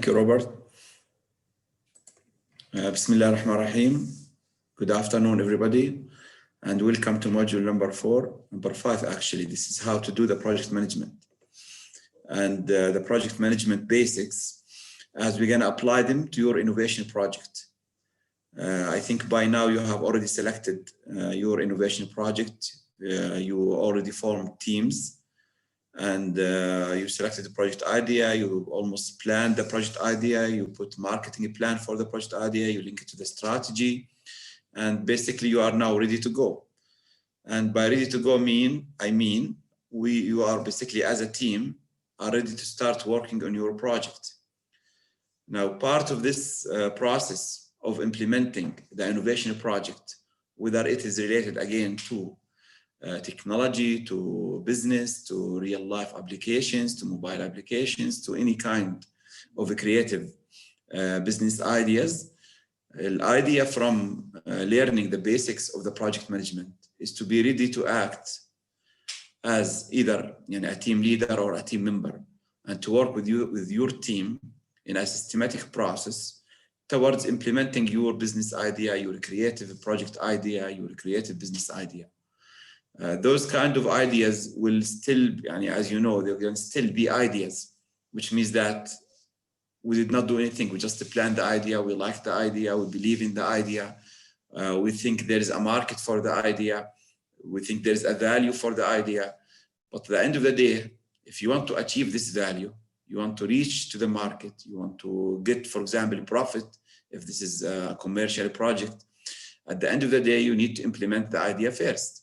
Thank you, Robert. Bismillah ar-Rahman ar-Rahim. Good afternoon, everybody, and welcome to module number 5 actually. This is how to do the project management and the project management basics as we're going to apply them to your innovation project. I think by now you have already selected your innovation project. You already formed teams and you selected the project idea. You almost planned the project idea. You put marketing plan for the project idea. You link it to the strategy. And basically you are now ready to go. And by ready to go you are basically as a team are ready to start working on your project. Now, part of this process of implementing the innovation project, whether it is related again to technology, to business, to real life applications, to mobile applications, to any kind of a creative business ideas. The idea from learning the basics of the project management is to be ready to act as either a team leader or a team member, and to work with your team in a systematic process towards implementing your business idea, your creative project idea, your creative business idea. Those kind of ideas will still, as you know, they can still be ideas, which means that we did not do anything. We just planned the idea. We like the idea. We believe in the idea. We think there is a market for the idea. We think there's a value for the idea. But at the end of the day, if you want to achieve this value, you want to reach to the market, you want to get, for example, profit, if this is a commercial project, at the end of the day, you need to implement the idea first.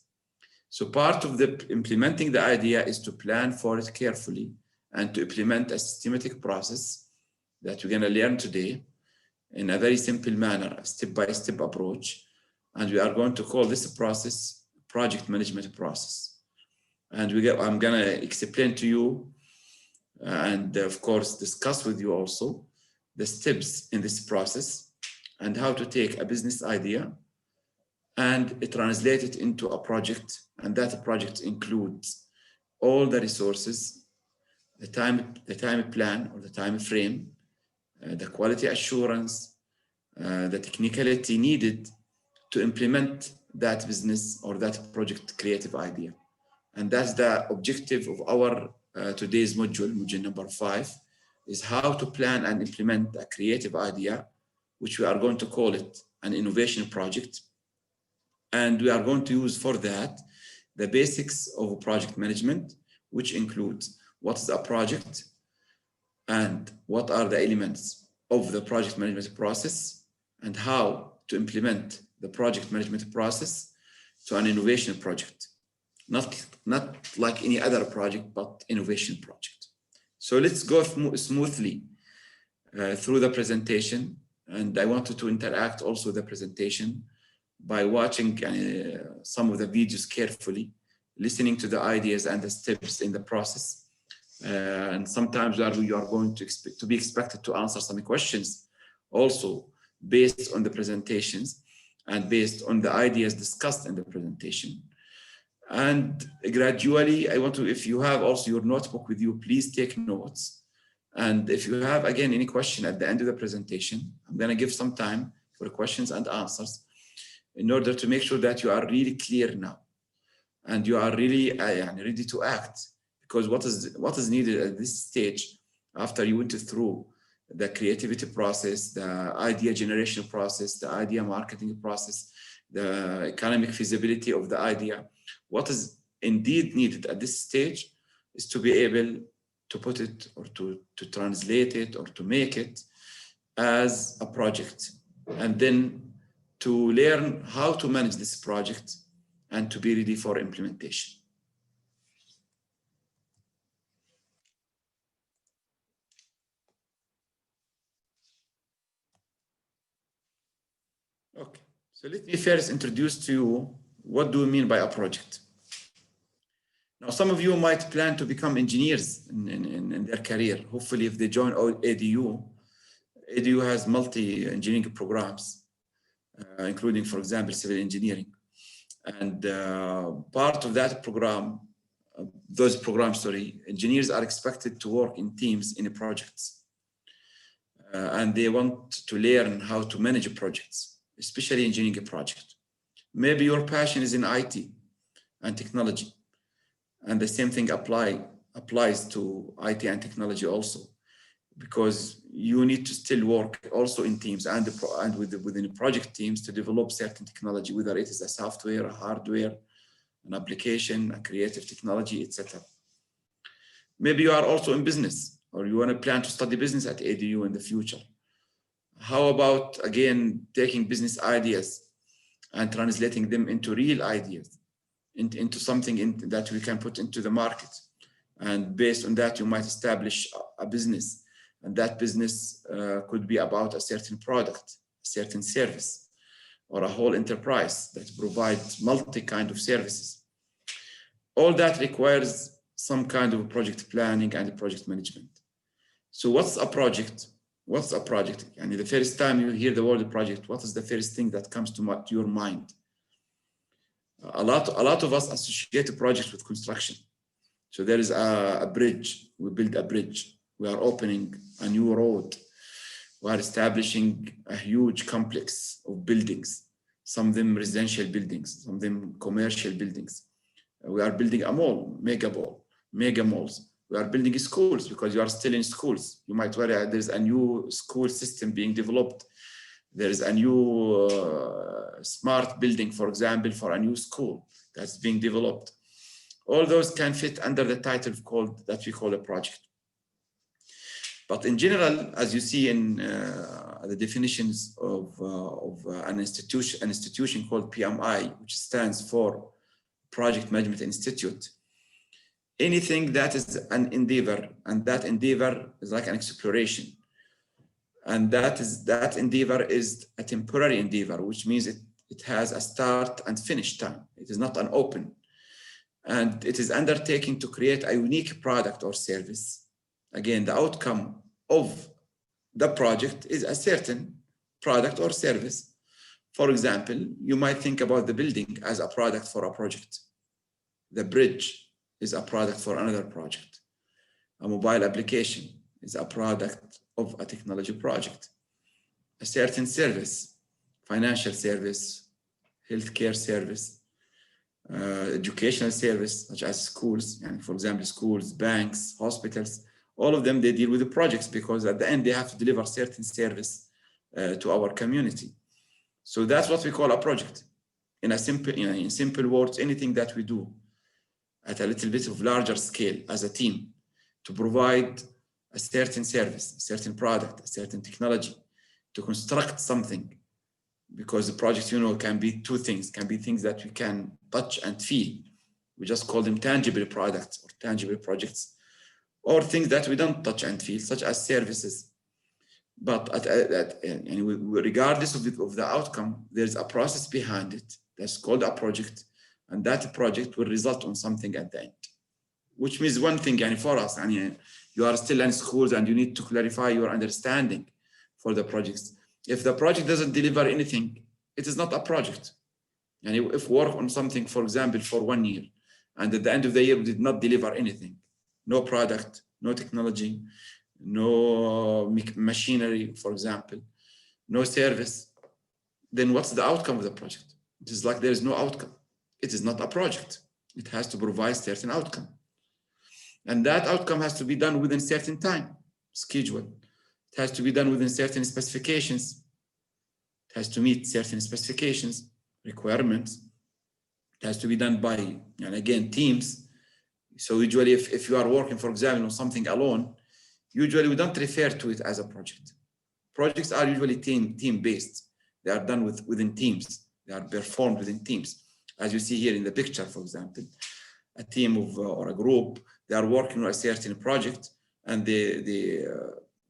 So part of the implementing the idea is to plan for it carefully and to implement a systematic process that we're going to learn today in a very simple manner, a step-by-step approach. And we are going to call this process project management process. And I'm going to explain to you and of course discuss with you also the steps in this process and how to take a business idea and translate it into a project. And that project includes all the resources, the time plan or the time frame, the quality assurance, the technicality needed to implement that business or that project creative idea. And that's the objective of our today's module number 5, is how to plan and implement a creative idea, which we are going to call it an innovation project. And we are going to use for that the basics of project management, which includes what is a project and what are the elements of the project management process and how to implement the project management process to an innovation project. Not like any other project, but innovation project. So let's go smoothly through the presentation. And I wanted to interact also with the presentation by watching some of the videos carefully, listening to the ideas and the steps in the process. And sometimes you are going to be expected to answer some questions also based on the presentations and based on the ideas discussed in the presentation. And gradually, I want to, if you have also your notebook with you, please take notes. And if you have, again, any question at the end of the presentation, I'm going to give some time for questions and answers in order to make sure that you are really clear now and you are really ready to act. Because what is needed at this stage, after you went through the creativity process, the idea generation process, the idea marketing process, the economic feasibility of the idea, what is indeed needed at this stage is to be able to put it or to translate it or to make it as a project, and then to learn how to manage this project and to be ready for implementation. Okay, so let me first introduce to you what do we mean by a project. Now, some of you might plan to become engineers in their career. Hopefully, if they join ADU has multi-engineering programs, including, for example, civil engineering. And part of that program, engineers are expected to work in teams in projects. and they want to learn how to manage projects, especially engineering project. Maybe your passion is in IT and technology, and the same thing applies to IT and technology also, because you need to still work also in teams and within project teams to develop certain technology, whether it is a software, a hardware, an application, a creative technology, etc. Maybe you are also in business, or you want to plan to study business at ADU in the future. How about, again, taking business ideas and translating them into real ideas, into something that we can put into the market. And based on that, you might establish a business. And that business could be about a certain product, a certain service, or a whole enterprise that provides multi-kind of services. All that requires some kind of project planning and project management. So what's a project? What's a project? And the first time you hear the word project, what is the first thing that comes to your mind? A lot of us associate a project with construction. So there is a bridge. We build a bridge. We are opening a new road. We are establishing a huge complex of buildings, some of them residential buildings, some of them commercial buildings. We are building a mall, mega malls. We are building schools because you are still in schools. You might worry there's a new school system being developed. There is a new smart building, for example, for a new school that's being developed. All those can fit under the title that we call a project. But in general, as you see in the definitions of an institution called PMI, which stands for Project Management Institute, anything that is an endeavor, and that endeavor is like an exploration, and that endeavor is a temporary endeavor, which means it has a start and finish time. It is not an open, and it is undertaking to create a unique product or service. Again, the outcome of the project is a certain product or service. For example, you might think about the building as a product for a project. The bridge is a product for another project. A mobile application is a product of a technology project. A certain service, financial service, healthcare service, educational service, such as schools, and for example, schools, banks, hospitals, all of them, they deal with the projects because at the end, they have to deliver certain service to our community. So that's what we call a project. In simple words, anything that we do at a little bit of larger scale as a team to provide a certain service, a certain product, a certain technology, to construct something, because the project, can be two things, can be things that we can touch and feel. We just call them tangible products or tangible projects, or things that we don't touch and feel, such as services. But regardless of the outcome, there's a process behind it that's called a project, and that project will result on something at the end. Which means one thing, for us, you are still in schools and you need to clarify your understanding for the projects. If the project doesn't deliver anything, it is not a project. And if we work on something, for example, for 1 year, and at the end of the year we did not deliver anything, no product, no technology, no machinery, for example, no service, then what's the outcome of the project? It is like there is no outcome. It is not a project. It has to provide certain outcome. And that outcome has to be done within certain time, schedule. It has to be done within certain specifications. It has to meet certain specifications, requirements. It has to be done by, and again, teams. So usually if you are working, for example, on something alone, usually we don't refer to it as a project. Projects are usually team-based. They are done within teams. They are performed within teams. As you see here in the picture, for example, a team or a group, they are working on a certain project, and they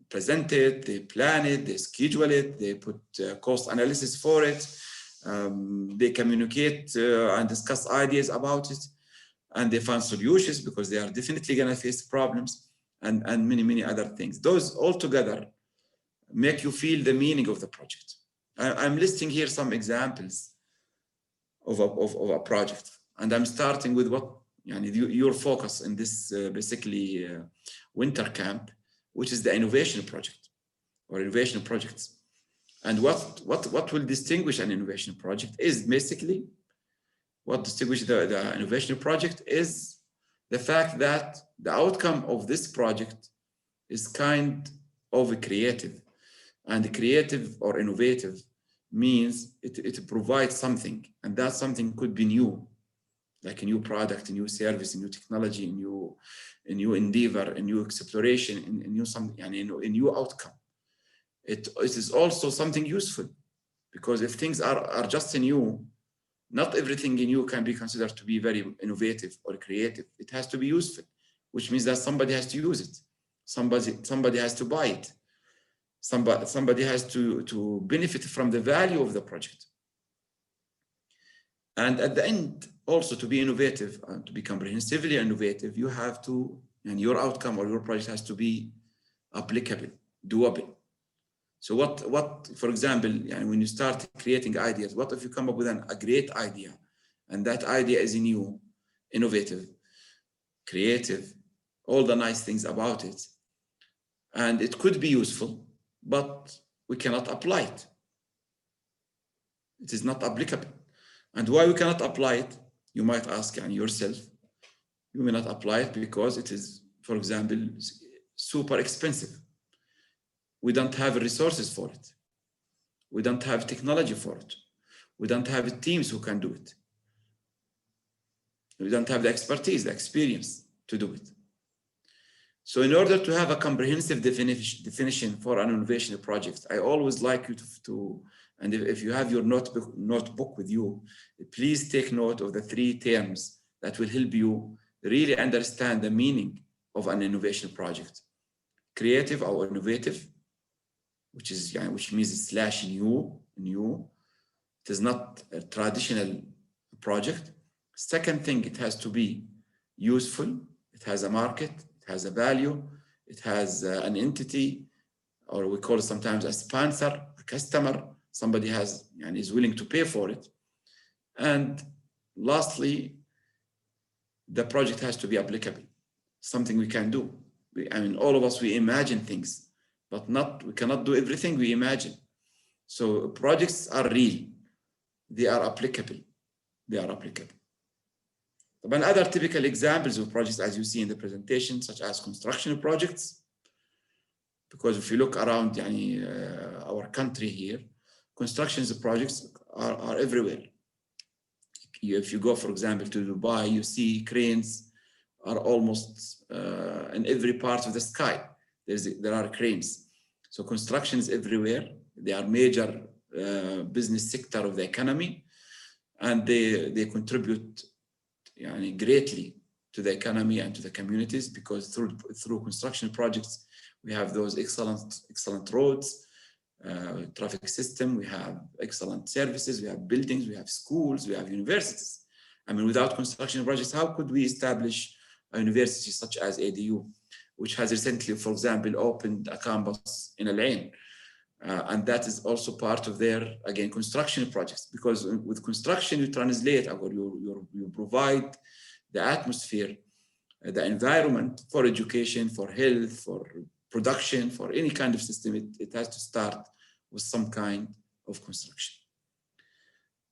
present it, they plan it, they schedule it, they put cost analysis for it, they communicate and discuss ideas about it, and they find solutions because they are definitely going to face problems, and many other things. Those all together make you feel the meaning of the project. I'm listing here some examples of a project, and I'm starting with what your focus in this basically winter camp, which is the innovation project. or innovation projects. And what will distinguish an innovation project is basically, what distinguishes the innovation project is the fact that the outcome of this project is kind of creative. And creative or innovative means it provides something, and that something could be new, like a new product, a new service, a new technology, a new endeavor, a new exploration, a new something, and a new outcome. It is also something useful, because if things are just new, not everything new can be considered to be very innovative or creative. It has to be useful, which means that somebody has to use it. Somebody has to buy it. Somebody has to benefit from the value of the project. And at the end, also to be innovative and to be comprehensively innovative, you have to, and your outcome or your project has to be applicable, doable. So what, for example, when you start creating ideas, what if you come up with a great idea, and that idea is new, innovative, creative, all the nice things about it, and it could be useful, but we cannot apply it. It is not applicable. And why we cannot apply it, you might ask yourself. You may not apply it because it is, for example, super expensive. We don't have resources for it. We don't have technology for it. We don't have teams who can do it. We don't have the expertise, the experience to do it. So in order to have a comprehensive definition for an innovation project, I always like you to and if you have your notebook with you, please take note of the 3 terms that will help you really understand the meaning of an innovation project. Creative or innovative, which means slash new. It is not a traditional project. Second thing, it has to be useful. It has a market. It has a value. It has an entity, or we call it sometimes a sponsor, a customer. Somebody is willing to pay for it. And lastly, the project has to be applicable, something we can do. All of us, we imagine things, but we cannot do everything we imagine. So projects are real. They are applicable. But other typical examples of projects, as you see in the presentation, such as construction projects, because if you look around our country here, construction projects are everywhere. If you go, for example, to Dubai, you see cranes are almost in every part of the sky. There are cranes. So construction is everywhere. They are major business sector of the economy, and they contribute greatly to the economy and to the communities, because through construction projects we have those excellent roads, traffic system, we have excellent services, we have buildings, we have schools, we have universities. Without construction projects, how could we establish a university such as ADU, which has recently, for example, opened a campus in Al Ain? And that is also part of their, again, construction projects, because with construction, you translate or you provide the atmosphere, the environment for education, for health, for production, for any kind of system. It has to start with some kind of construction.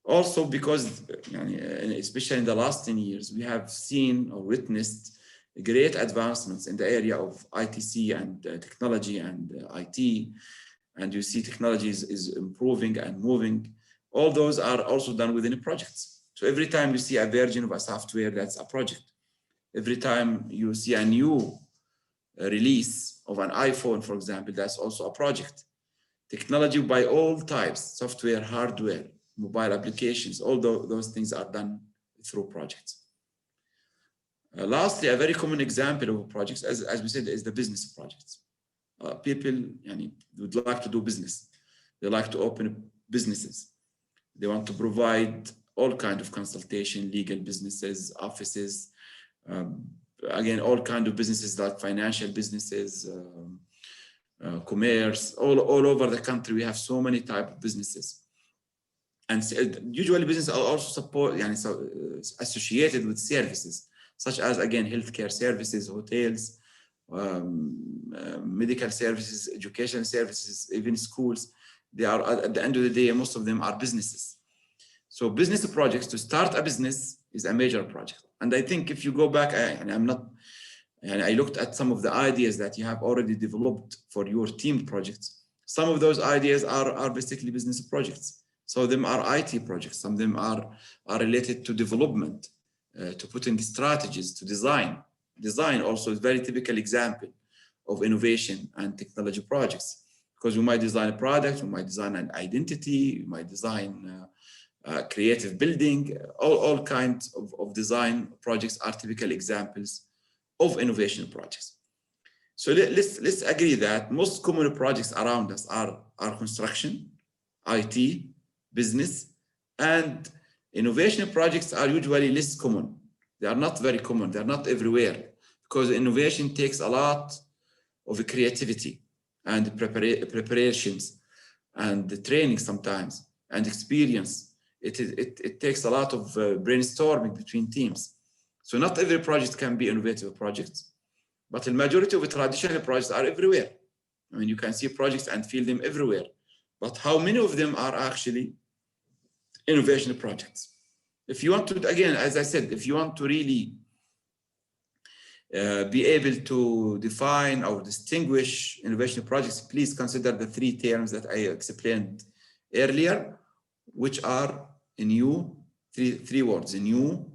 Also, because especially in the last 10 years, we have seen or witnessed great advancements in the area of ITC and technology and IT. And you see technology is improving and moving. All those are also done within projects. So every time you see a version of a software, that's a project. Every time you see a new release of an iPhone, for example, that's also a project. Technology by all types, software, hardware, mobile applications, all those things are done through projects. Lastly, a very common example of projects, as we said, is the business projects. People would like to do business. They like to open businesses. They want to provide all kinds of consultation, legal businesses, offices, again, all kinds of businesses like financial businesses, commerce, all over the country. We have so many types of businesses. And usually businesses are also associated with services, such as, again, healthcare services, hotels, medical services, education services, even schools. They are, at the end of the day, most of them are businesses. So business projects, to start a business is a major project. And I think if you go back, I looked at some of the ideas that you have already developed for your team projects. Some of those ideas are basically business projects. Some of them are IT projects. Some of them are related to development, to put in the strategies, to design. Design also is a very typical example of innovation and technology projects, because we might design a product, we might design an identity, we might design creative building. All kinds of design projects are typical examples of innovation projects. So let's agree that most common projects around us are construction, IT, business, and innovation projects are usually less common. They are not very common. They're not everywhere, because innovation takes a lot of creativity and preparations and the training sometimes and experience. It takes a lot of brainstorming between teams. So not every project can be innovative projects, but the majority of the traditional projects are everywhere. I mean, you can see projects and feel them everywhere, but how many of them are actually innovation projects? If you want to, again, as I said, if you want to really be able to define or distinguish innovation projects, please consider the three terms that I explained earlier, which are new, three words: new,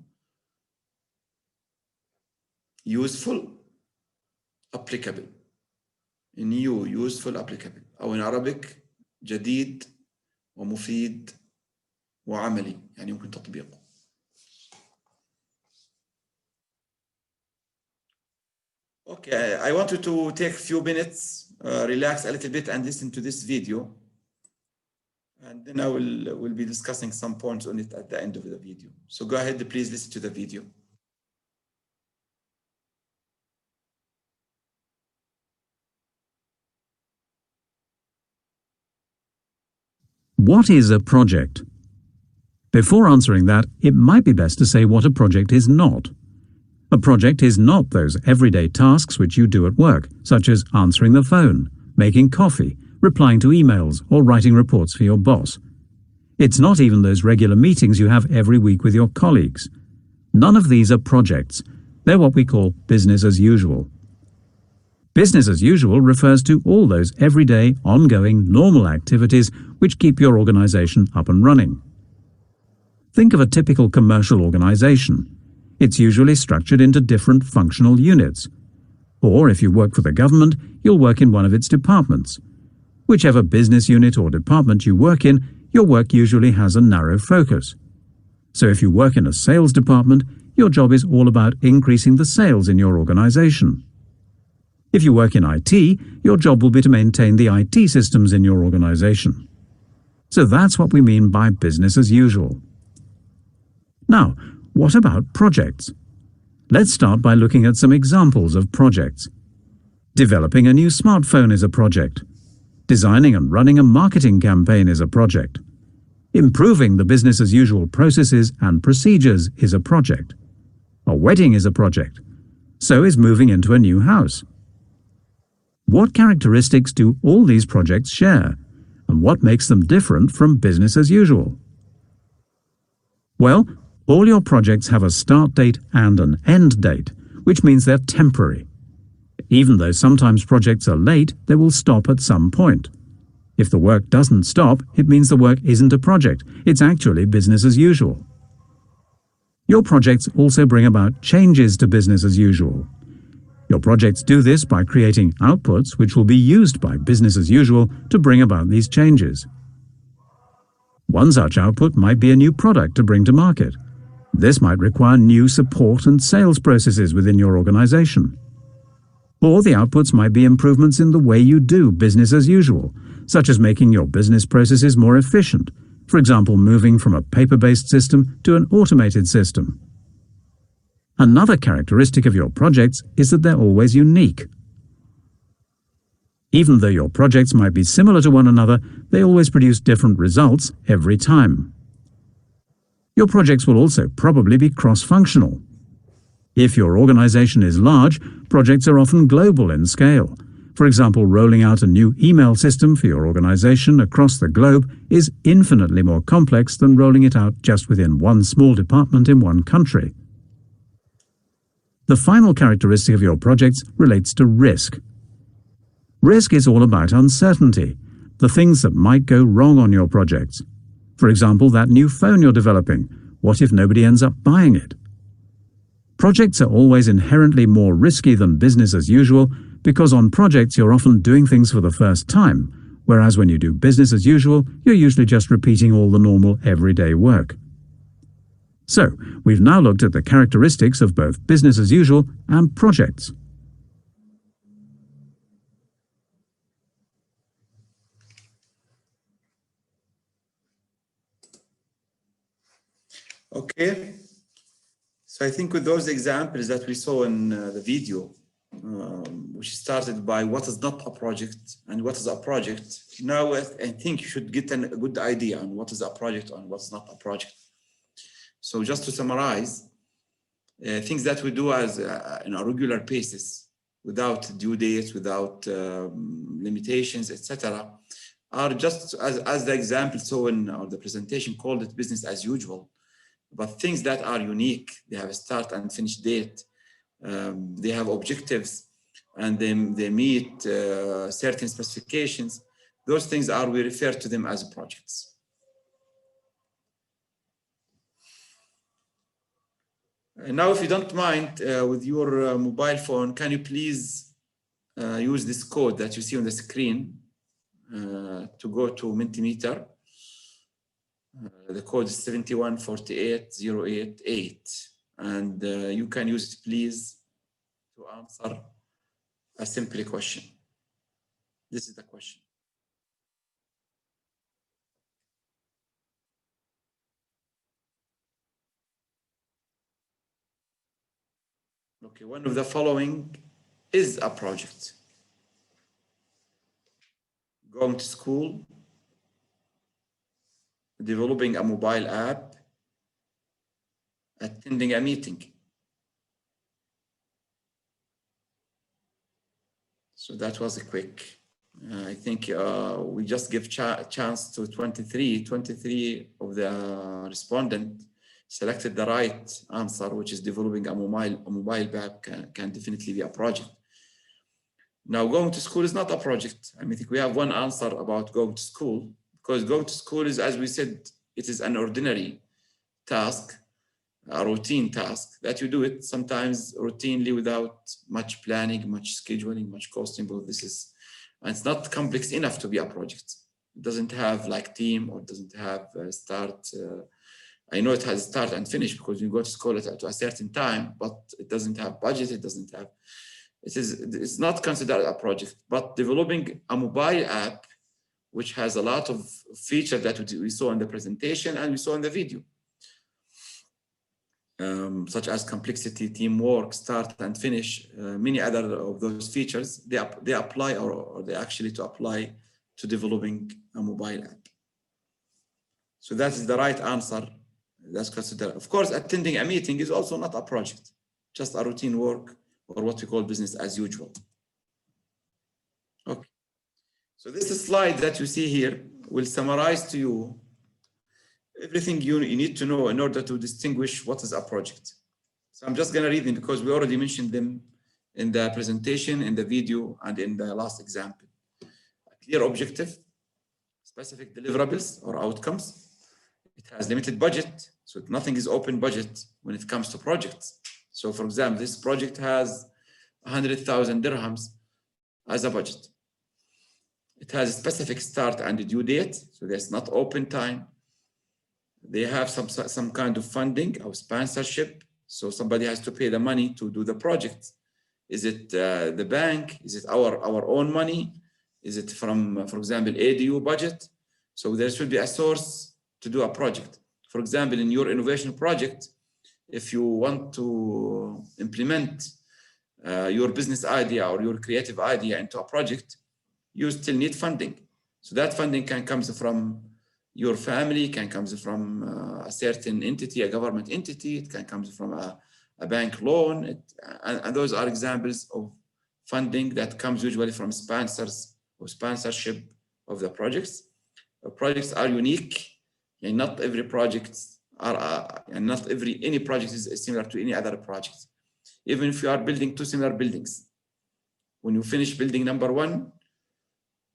useful, applicable. new, useful, applicable. أو in Arabic جديد ومفيد وعملي، يعني يمكن تطبيقه. Okay, I want you to take a few minutes, relax a little bit and listen to this video. And then I will be discussing some points on it at the end of the video. So go ahead, please listen to the video. What is a project? Before answering that, it might be best to say what a project is not. A project is not those everyday tasks which you do at work, such as answering the phone, making coffee, replying to emails, or writing reports for your boss. It's not even those regular meetings you have every week with your colleagues. None of these are projects. They're what we call business as usual. Business as usual refers to all those everyday, ongoing, normal activities which keep your organization up and running. Think of a typical commercial organization. It's usually structured into different functional units. Or if you work for the government, you'll work in one of its departments. Whichever business unit or department you work in, your work usually has a narrow focus. So if you work in a sales department, your job is all about increasing the sales in your organization. If you work in IT, your job will be to maintain the IT systems in your organization. So that's what we mean by business as usual. Now, what about projects? Let's start by looking at some examples of projects. Developing a new smartphone is a project. Designing and running a marketing campaign is a project. Improving the business as usual processes and procedures is a project. A wedding is a project. So is moving into a new house. What characteristics do all these projects share, and what makes them different from business as usual? Well, all your projects have a start date and an end date, which means they're temporary. Even though sometimes projects are late, they will stop at some point. If the work doesn't stop, it means the work isn't a project. It's actually business as usual. Your projects also bring about changes to business as usual. Your projects do this by creating outputs which will be used by business as usual to bring about these changes. One such output might be a new product to bring to market. This might require new support and sales processes within your organization. Or the outputs might be improvements in the way you do business as usual, such as making your business processes more efficient, for example, moving from a paper-based system to an automated system. Another characteristic of your projects is that they're always unique. Even though your projects might be similar to one another, they always produce different results every time. Your projects will also probably be cross-functional. If your organization is large, projects are often global in scale. For example, rolling out a new email system for your organization across the globe is infinitely more complex than rolling it out just within one small department in one country. The final characteristic of your projects relates to risk. Risk is all about uncertainty, the things that might go wrong on your projects. For example, that new phone you're developing. What if nobody ends up buying it? Projects are always inherently more risky than business as usual because on projects you're often doing things for the first time, whereas when you do business as usual, you're usually just repeating all the normal everyday work. So, we've now looked at the characteristics of both business as usual and projects. Okay. So I think with those examples that we saw in the video, which started by what is not a project and what is a project, now I think you should get a good idea on what is a project and what's not a project. So just to summarize, things that we do as on a regular basis, without due dates, without limitations, etc., are just as the example so in the presentation called it business as usual. But things that are unique, they have a start and finish date, they have objectives, and they meet certain specifications. Those things we refer to them as projects. And now, if you don't mind, with your mobile phone, can you please use this code that you see on the screen to go to Mentimeter? The code is 7148088, and you can use it, please, to answer a simple question. This is the question. Okay, one of the following is a project. Going to school, developing a mobile app, attending a meeting. So that was a quick. I think we just give chance to 23 of the respondents selected the right answer, which is developing a mobile app can definitely be a project. Now, going to school is not a project. I think we have one answer about going to school, because going to school is, as we said, it is an ordinary task, a routine task that you do it sometimes routinely without much planning, much scheduling, much costing. But and it's not complex enough to be a project. It doesn't have like team, or doesn't have start. I know it has start and finish because you go to school at a certain time, but it doesn't have budget. It doesn't have. It's not considered a project. But developing a mobile app, which has a lot of features that we saw in the presentation and we saw in the video, such as complexity, teamwork, start and finish, many other of those features, they apply or they actually to apply to developing a mobile app. So that is the right answer. That's considered. Of course, attending a meeting is also not a project, just a routine work, or what we call business as usual. Okay. So this slide that you see here will summarize to you everything you need to know in order to distinguish what is a project. So I'm just going to read them because we already mentioned them in the presentation, in the video, and in the last example. A clear objective, specific deliverables or outcomes. It has limited budget, so nothing is open budget when it comes to projects. So for example, this project has 100,000 dirhams as a budget. It has a specific start and due date, so there's not open time. They have some kind of funding or sponsorship, so somebody has to pay the money to do the project. Is it the bank? Is it our own money? Is it from, for example, ADU budget? So there should be a source to do a project. For example, in your innovation project, if you want to implement your business idea or your creative idea into a project, you still need funding. So that funding can come from your family, can come from a certain entity, a government entity, it can come from a a bank loan, and those are examples of funding that comes usually from sponsors or sponsorship of the projects. Projects are unique, and not every project are, and not any project is similar to any other project. Even if you are building two similar buildings, when you finish building number one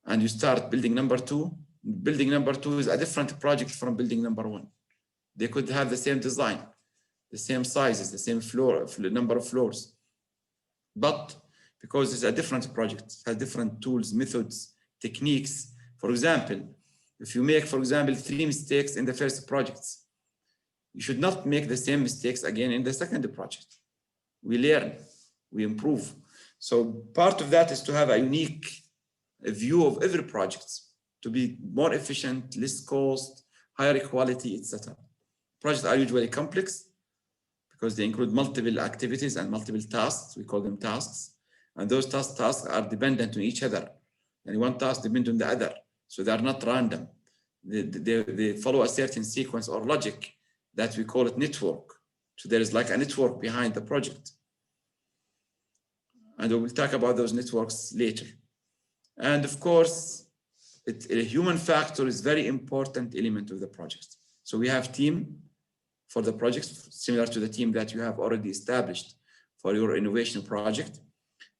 and you start building number two is a different project from building number one. They could have the same design, the same sizes, the same number of floors, but because it's a different project, it has different tools, methods, techniques. For example, if you make, for example, 3 mistakes in the first project, you should not make the same mistakes again in the second project. We learn, we improve. So part of that is to have a unique view of every project to be more efficient, less cost, higher quality, etc. Projects are usually complex because they include multiple activities and multiple tasks. We call them tasks. And those tasks are dependent on each other. And one task depends on the other. So they are not random. They follow a certain sequence or logic that we call it network. So there is like a network behind the project. And we will talk about those networks later. And of course, a human factor is very important element of the project. So we have team for the project, similar to the team that you have already established for your innovation project.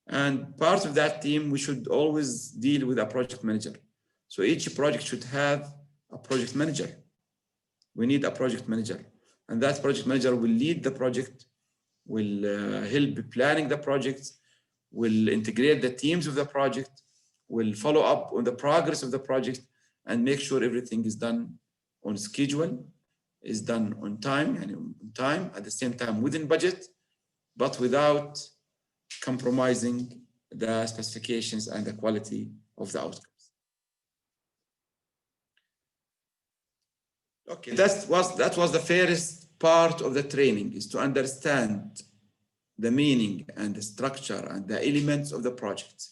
And part of that team, we should always deal with a project manager. So each project should have a project manager. We need a project manager. And that project manager will lead the project, will help planning the project, will integrate the teams of the project, will follow up on the progress of the project, and make sure everything is done on schedule, is done on time, and at the same time within budget, but without compromising the specifications and the quality of the outcomes. Okay, that was the first part of the training, is to understand the meaning and the structure and the elements of the project,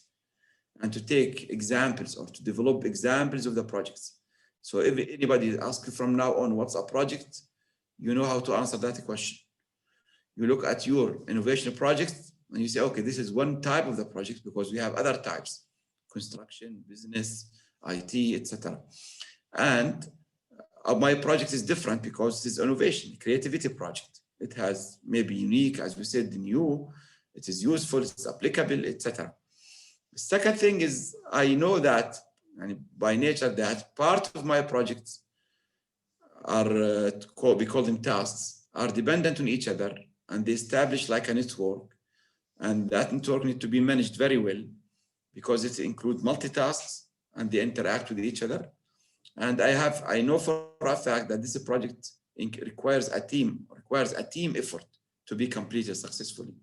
and to take examples or to develop examples of the projects. So if anybody asks you from now on, what's a project? You know how to answer that question. You look at your innovation project and you say, okay, this is one type of the project, because we have other types, construction, business, IT, etc. And my project is different because it is innovation, creativity project. It has maybe unique, as we said, new, it is useful, it's applicable, etc. The second thing is, I know that, and by nature, that part of my projects are, we call them tasks, are dependent on each other, and they establish like a network. And that network needs to be managed very well, because it includes multitasks and they interact with each other. And I know for a fact that this project requires a team effort to be completed successfully.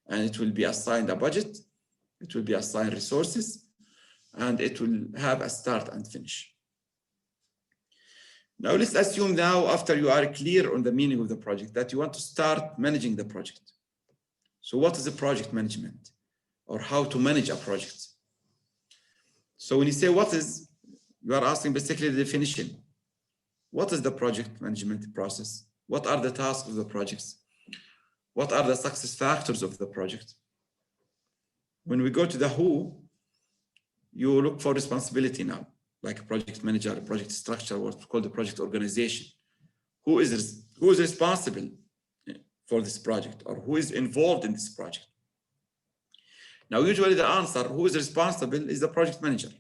And it will be assigned a budget, it will be assigned resources, and it will have a start and finish. Now let's assume now, after you are clear on the meaning of the project, that you want to start managing the project. So what is the project management, or how to manage a project? So when you say what is, you are asking basically the definition. What is the project management process? What are the tasks of the projects? What are the success factors of the project? When we go to the who, you look for responsibility now, like a project manager, a project structure, what's called the project organization. Who is responsible for this project, or who is involved in this project? Now, usually the answer, who is responsible, is the project manager.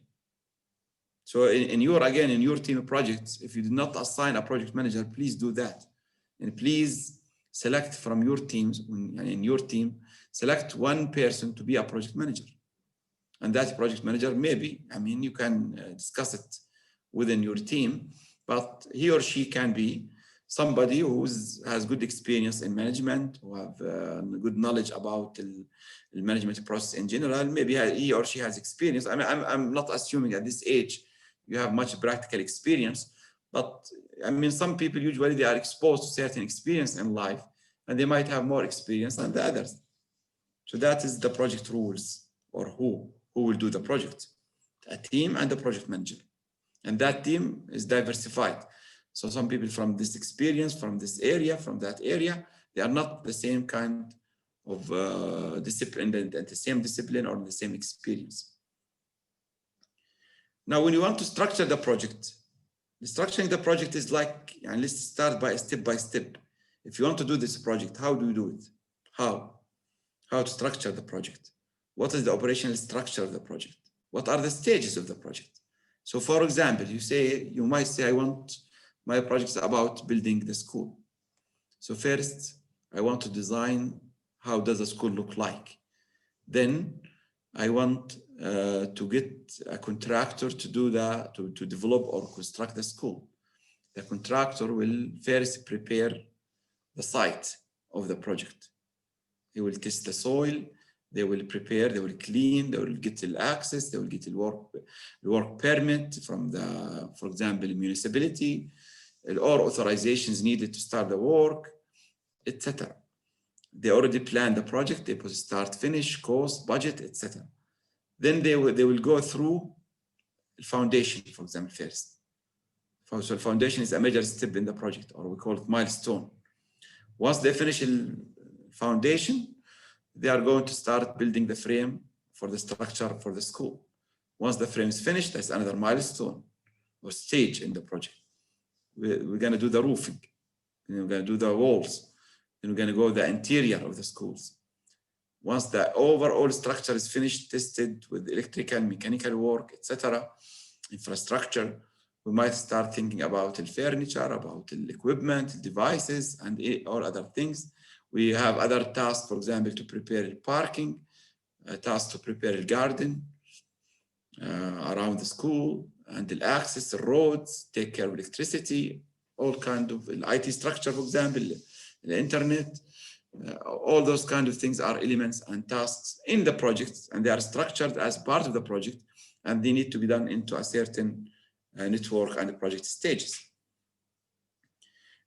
So in your team of projects, if you did not assign a project manager, please do that. And please select from your teams, in your team, select one person to be a project manager. And that project manager, maybe, you can discuss it within your team, but he or she can be somebody who has good experience in management, who have good knowledge about the management process in general. Maybe he or she has experience. I'm not assuming at this age you have much practical experience, but some people usually they are exposed to certain experience in life, and they might have more experience than the others. So that is the project rules, or who will do the project, a team and the project manager. And that team is diversified. So some people from this experience, from this area, from that area, They are not the same kind of discipline, and the same discipline or the same experience. Now, when you want to structure the project, structuring the project is like, and let's start by step. If you want to do this project, how do you do it? How to structure the project? What is the operational structure of the project? What are the stages of the project? So, for example, you might say, I want my project about building the school. So first, I want to design how does a school look like. Then I want to get a contractor to do that, to develop or construct the school. The contractor will first prepare the site of the project. He will test the soil, they will prepare, they will clean, they will get the access, they will get the work permit from the, for example, municipality, or authorizations needed to start the work, etc. They already planned the project, they put start, finish, cost, budget, etc. Then they will go through the foundation, for example, first. So foundation is a major step in the project, or we call it milestone. Once they finish the foundation, they are going to start building the frame for the structure for the school. Once the frame is finished, that's another milestone or stage in the project. We're going to do the roofing, and we're going to do the walls, and we're going to go the interior of the schools. Once the overall structure is finished, tested with electrical, mechanical work, etc., infrastructure, we might start thinking about the furniture, about the equipment, the devices, and all other things. We have other tasks, for example, to prepare parking, tasks to prepare a garden around the school, and the access, the roads, take care of electricity, all kind of IT structure, for example, the internet. All those kind of things are elements and tasks in the project, and they are structured as part of the project, and they need to be done into a certain network and the project stages.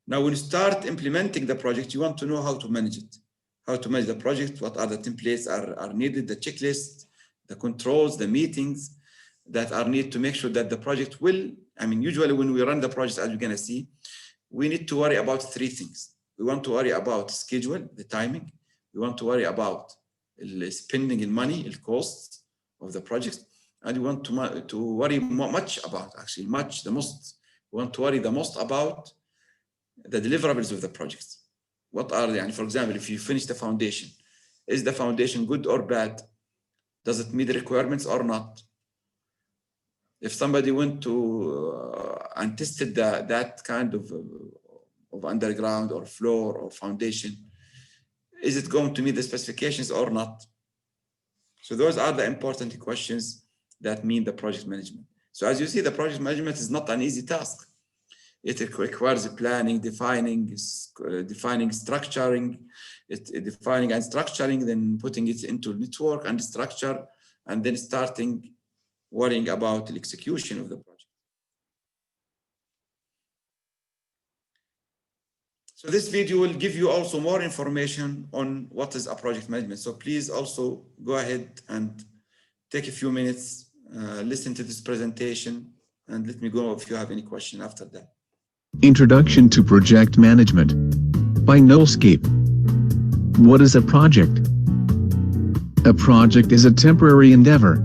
Now, when you start implementing the project, you want to know how to manage it, how to manage the project, what are the templates are needed, the checklist, the controls, the meetings that are needed to make sure that the project will, usually when we run the project, as you're gonna see, we need to worry about three things. We want to worry about schedule, the timing. We want to worry about spending in money, the costs of the project. And we want to worry much about, actually much, the most, we want to worry the most about the deliverables of the project. What are they? And for example, if you finish the foundation, is the foundation good or bad? Does it meet the requirements or not? If somebody went to and tested that kind of underground or floor or foundation, is it going to meet the specifications or not? So those are the important questions that mean the project management. So as you see, the project management is not an easy task. It requires planning, defining, structuring, defining and structuring, then putting it into network and structure, and then starting worrying about the execution of the project. So this video will give you also more information on what is a project management. So please also go ahead and take a few minutes, listen to this presentation, and let me know if you have any question after that. Introduction to Project Management by Nullscape. What is a project? A project is a temporary endeavor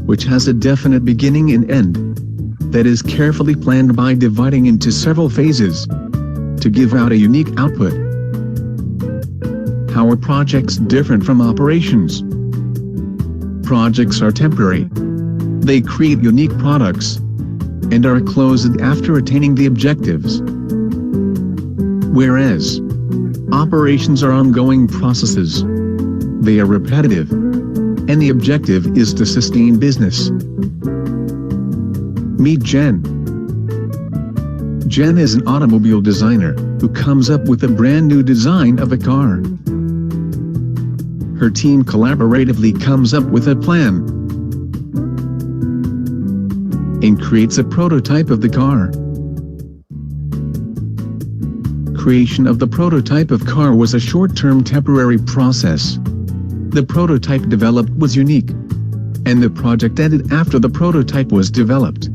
which has a definite beginning and end that is carefully planned by dividing into several phases to give out a unique output. How are projects different from operations? Projects are temporary. They create unique products and are closed after attaining the objectives. Whereas operations are ongoing processes. They are repetitive, and the objective is to sustain business. Meet Jen. Jen is an automobile designer who comes up with a brand new design of a car. Her team collaboratively comes up with a plan and creates a prototype of the car. Creation of the prototype of car was a short-term temporary process. The prototype developed was unique, and the project ended after the prototype was developed.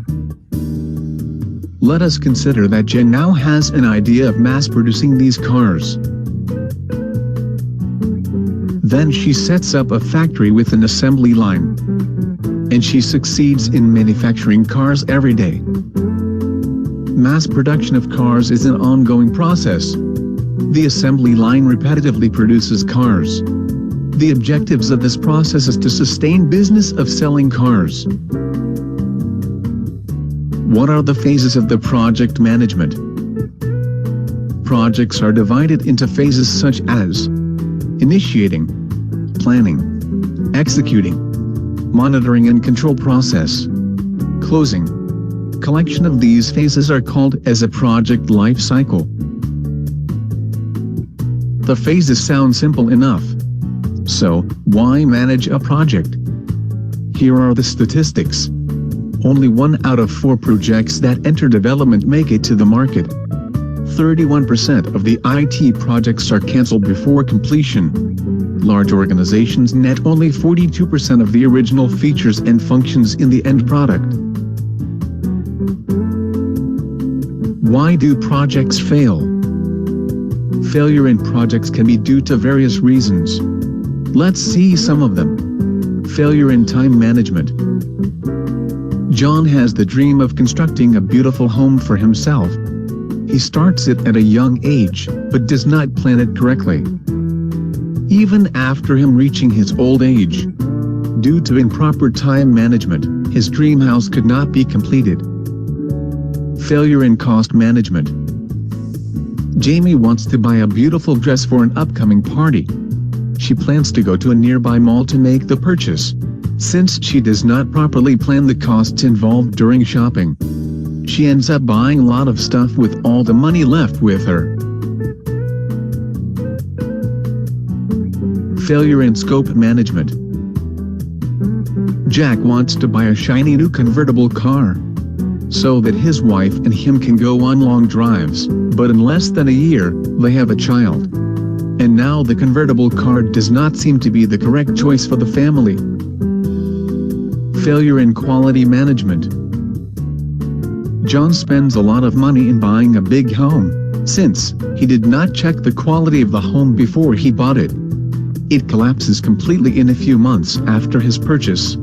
Let us consider that Jen now has an idea of mass-producing these cars. Then she sets up a factory with an assembly line. And she succeeds in manufacturing cars every day. Mass production of cars is an ongoing process. The assembly line repetitively produces cars. The objectives of this process is to sustain business of selling cars. What are the phases of the project management? Projects are divided into phases such as initiating, planning, executing, monitoring and control process, closing. Collection of these phases are called as a project life cycle. The phases sound simple enough. So, why manage a project? Here are the statistics. Only 1 out of 4 projects that enter development make it to the market. 31% of the IT projects are cancelled before completion. Large organizations net only 42% of the original features and functions in the end product. Why do projects fail? Failure in projects can be due to various reasons. Let's see some of them. Failure in time management. John has the dream of constructing a beautiful home for himself. He starts it at a young age, but does not plan it correctly. Even after him reaching his old age, due to improper time management, his dream house could not be completed. Failure in cost management. Jamie wants to buy a beautiful dress for an upcoming party. She plans to go to a nearby mall to make the purchase. Since she does not properly plan the costs involved during shopping, she ends up buying a lot of stuff with all the money left with her. Failure in scope management. Jack wants to buy a shiny new convertible car, so that his wife and him can go on long drives, but in less than a year, they have a child. And now the convertible car does not seem to be the correct choice for the family. Failure in quality management. John spends a lot of money in buying a big home, since he did not check the quality of the home before he bought it. It collapses completely in a few months after his purchase.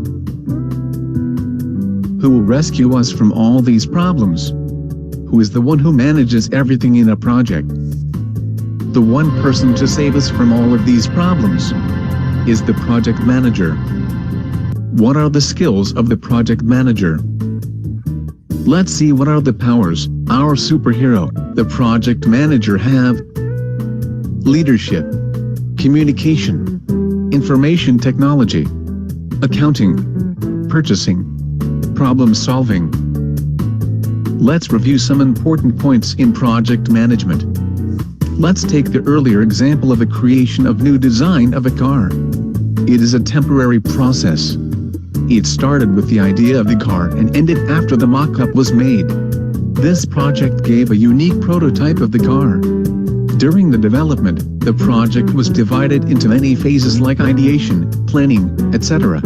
Who will rescue us from all these problems? Who is the one who manages everything in a project? The one person to save us from all of these problems is the project manager. What are the skills of the project manager? Let's see what are the powers our superhero, the project manager, have. Leadership, communication, information technology, accounting, purchasing, problem solving. Let's review some important points in project management. Let's take the earlier example of the creation of new design of a car. It is a temporary process. It started with the idea of the car and ended after the mock-up was made. This project gave a unique prototype of the car. During the development, the project was divided into many phases like ideation, planning, etc.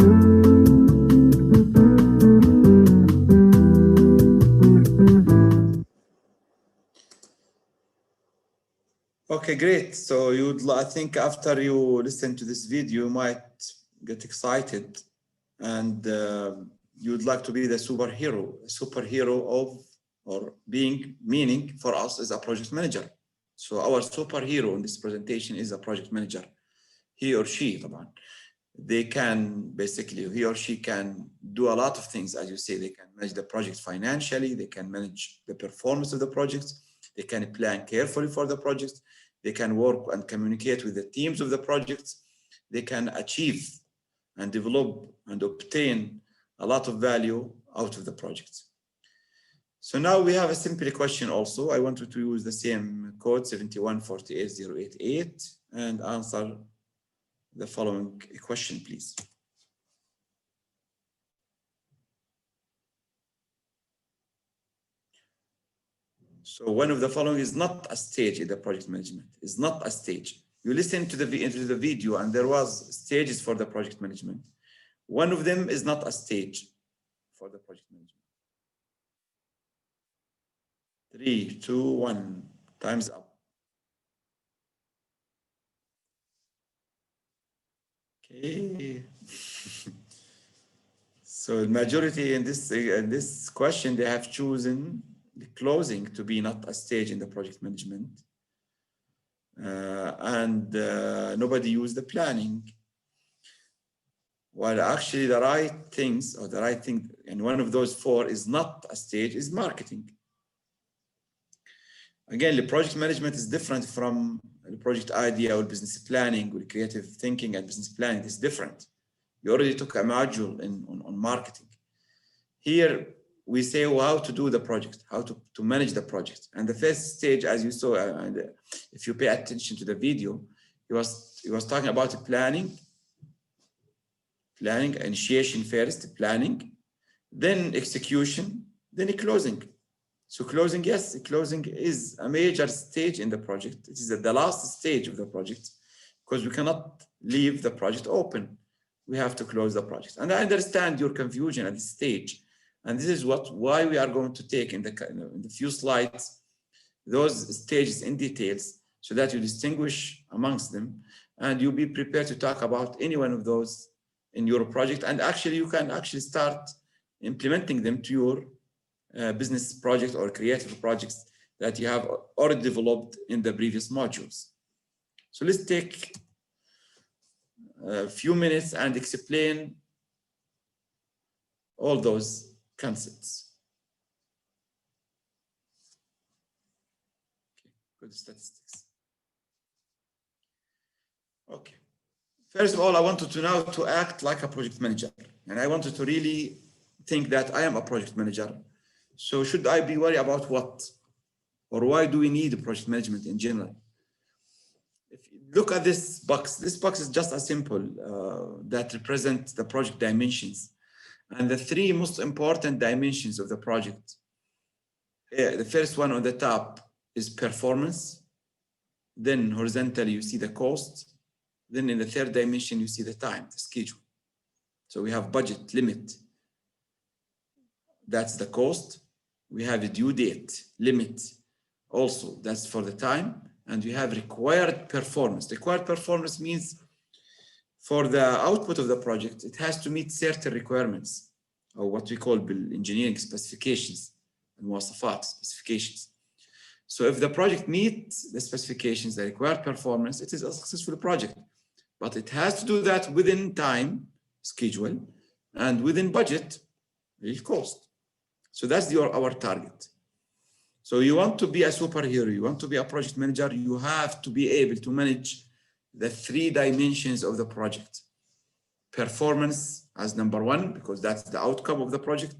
Okay, great. So I think after you listen to this video, you might get excited and you'd like to be the superhero of, or being, meaning for us as a project manager. So our superhero in this presentation is a project manager. He or she, طبعا. They can basically, he or she can do a lot of things. As you say, they can manage the project financially, they can manage the performance of the projects, they can plan carefully for the projects, they can work and communicate with the teams of the projects, they can achieve and develop and obtain a lot of value out of the projects. So now we have a simple question also. I wanted to use the same code 7148088 and answer the following question, please. So one of the following is not a stage in the project management. It's not a stage. You listen to the video and there was stages for the project management. One of them is not a stage for the project management. 3, 2, 1, time's up. Eh. So the majority in this question, they have chosen the closing to be not a stage in the project management. And nobody used the planning. While actually the right things, or the right thing, and one of those four is not a stage, is marketing. Again, the project management is different from the project idea or business planning or creative thinking and business planning. It's different. You already took a module on marketing. Here, we say how to do the project, how to manage the project. And the first stage, as you saw, and if you pay attention to the video, he was talking about planning, initiation first, planning, then execution, then closing. So closing, yes, closing is a major stage in the project. It is the last stage of the project because we cannot leave the project open. We have to close the project. And I understand your confusion at this stage. And this is why we are going to take in the few slides those stages in details so that you distinguish amongst them and you'll be prepared to talk about any one of those in your project. And actually, you can actually start implementing them to your business project or creative projects that you have already developed in the previous modules. So let's take a few minutes and explain all those concepts. Okay, good statistics. Okay. First of all, I wanted to now to act like a project manager. And I wanted to really think that I am a project manager. So should I be worried about what? Or why do we need project management in general? If you look at this box is just a symbol that represents the project dimensions. And the three most important dimensions of the project. The first one on the top is performance. Then horizontally, you see the cost. Then in the third dimension, you see the time, the schedule. So we have budget limit. That's the cost. We have a due date limit. Also, that's for the time. And we have required performance. Required performance means for the output of the project, it has to meet certain requirements, or what we call engineering specifications and مواصفات specifications. So if the project meets the specifications, the required performance, it is a successful project. But it has to do that within time, schedule, and within budget, real cost. So that's our target. So you want to be a superhero, you want to be a project manager, you have to be able to manage the three dimensions of the project. Performance as number one, because that's the outcome of the project.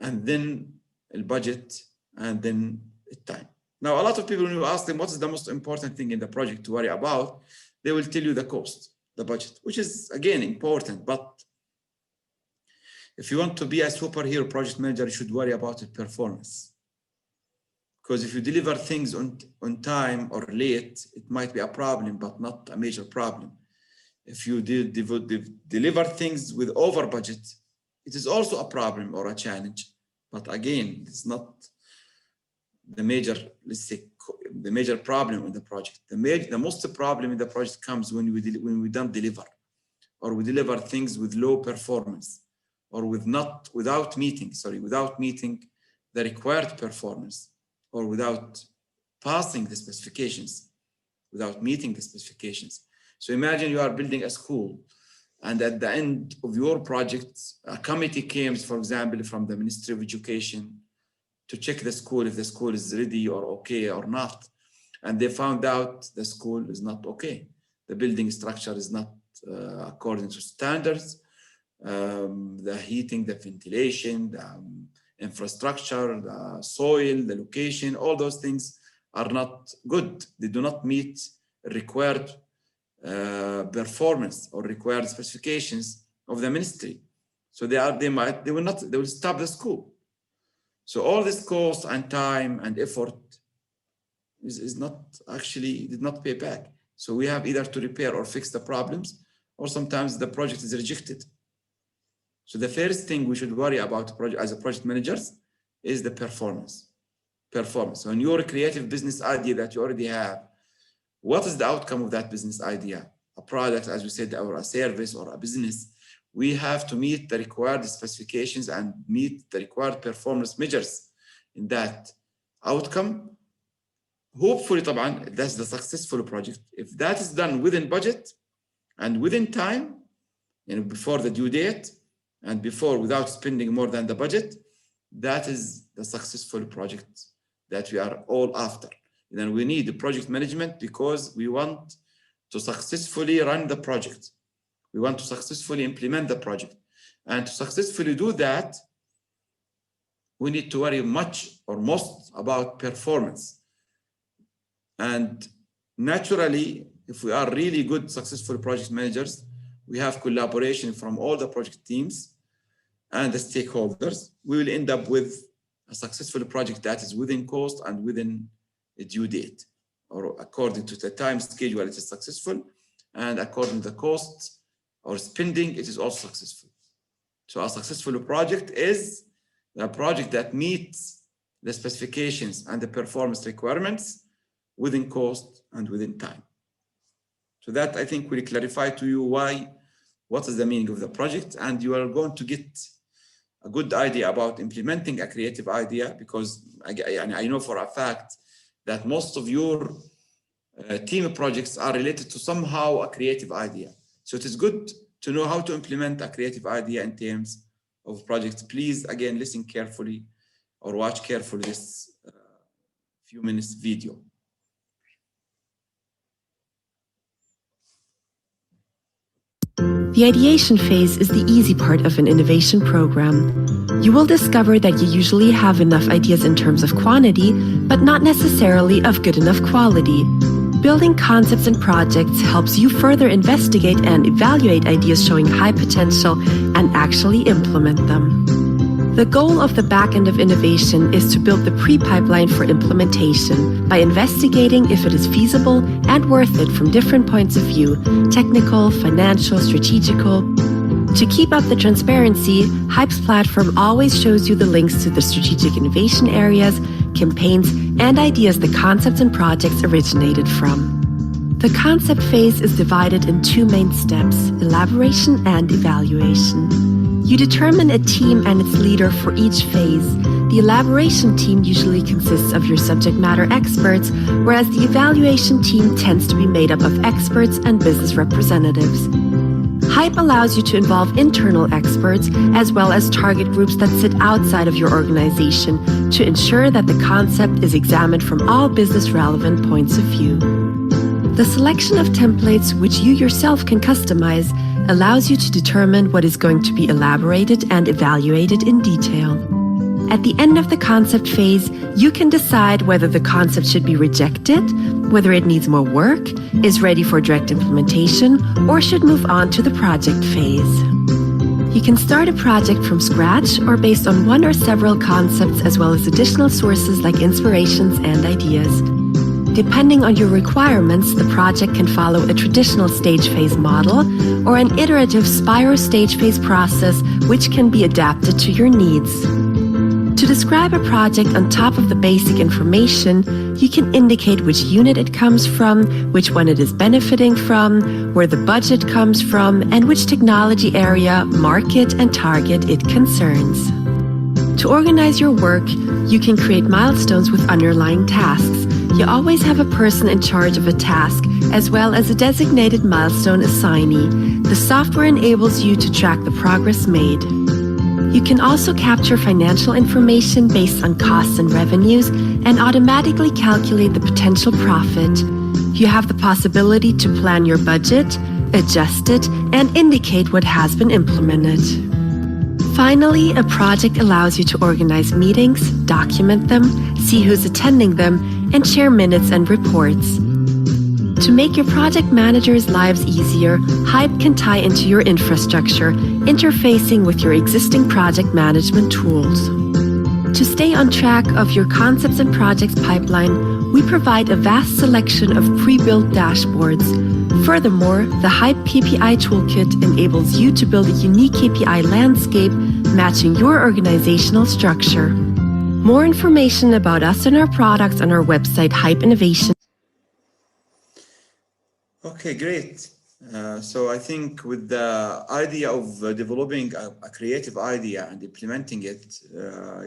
And then the budget, and then the time. Now, a lot of people, when you ask them what is the most important thing in the project to worry about, they will tell you the cost, the budget, which is, again, important. But if you want to be a superhero project manager, you should worry about the performance. Because if you deliver things on time or late, it might be a problem, but not a major problem. If you deliver things with over budget, it is also a problem or a challenge. But again, it's not the major, let's say, the major problem in the project. The most problem in the project comes when we don't deliver, or we deliver things with low performance, or without meeting the required performance, or without passing the specifications, without meeting the specifications. So imagine you are building a school, and at the end of your project, a committee comes, for example, from the Ministry of Education to check the school, if the school is ready or okay or not. And they found out the school is not okay. The building structure is not according to standards. The heating, the ventilation, the infrastructure, the soil, the location, all those things are not good. They do not meet required performance or required specifications of the ministry. So they will stop the school. So all this cost and time and effort is not actually, did not pay back. So we have either to repair or fix the problems, or sometimes the project is rejected. So the first thing we should worry about as a project managers is the performance. So in your creative business idea that you already have, what is the outcome of that business idea? a product, as we said, or a service or a business, we have to meet the required specifications and meet the required performance measures in that outcome. Hopefully, طبعا, that's the successful project. If that is done within budget and within time, before the due date and without spending more than the budget, that is the successful project that we are all after. Then we need the project management because we want to successfully run the project. We want to successfully implement the project. And to successfully do that, we need to worry much or most about performance. And naturally, if we are really good, successful project managers, we have collaboration from all the project teams and the stakeholders. We will end up with a successful project that is within cost and within a due date, or according to the time schedule, it is successful, and according to the cost or spending, it is also successful. So a successful project is a project that meets the specifications and the performance requirements within cost and within time. So that, I think, will clarify to you what is the meaning of the project, and you are going to get a good idea about implementing a creative idea, because I know for a fact that most of your team projects are related to somehow a creative idea. So it is good to know how to implement a creative idea in terms of projects. Please, again, listen carefully or watch carefully this few minutes video. The ideation phase is the easy part of an innovation program. You will discover that you usually have enough ideas in terms of quantity, but not necessarily of good enough quality. Building concepts and projects helps you further investigate and evaluate ideas showing high potential and actually implement them. The goal of the back end of innovation is to build the pre-pipeline for implementation by investigating if it is feasible and worth it from different points of view, technical, financial, strategical. To keep up the transparency, Hype's platform always shows you the links to the strategic innovation areas, campaigns, and ideas the concepts and projects originated from. The concept phase is divided in two main steps: elaboration and evaluation. You determine a team and its leader for each phase. The elaboration team usually consists of your subject matter experts, whereas the evaluation team tends to be made up of experts and business representatives. Hype allows you to involve internal experts as well as target groups that sit outside of your organization to ensure that the concept is examined from all business relevant points of view. The selection of templates, which you yourself can customize, allows you to determine what is going to be elaborated and evaluated in detail. At the end of the concept phase, you can decide whether the concept should be rejected, whether it needs more work, is ready for direct implementation, or should move on to the project phase. You can start a project from scratch or based on one or several concepts, as well as additional sources like inspirations and ideas. Depending on your requirements, the project can follow a traditional stage phase model or an iterative spiral stage phase process, which can be adapted to your needs. To describe a project on top of the basic information, you can indicate which unit it comes from, which one it is benefiting from, where the budget comes from, and which technology area, market, and target it concerns. To organize your work, you can create milestones with underlying tasks. You always have a person in charge of a task, as well as a designated milestone assignee. The software enables you to track the progress made. You can also capture financial information based on costs and revenues and automatically calculate the potential profit. You have the possibility to plan your budget, adjust it, and indicate what has been implemented. Finally, a project allows you to organize meetings, document them, see who's attending them, and share minutes and reports. To make your project managers' lives easier, Hype can tie into your infrastructure, interfacing with your existing project management tools. To stay on track of your concepts and projects pipeline, we provide a vast selection of pre-built dashboards. Furthermore, the Hype KPI Toolkit enables you to build a unique KPI landscape matching your organizational structure. More information about us and our products on our website, Hype Innovation. Okay, great. So I think with the idea of developing a creative idea and implementing it,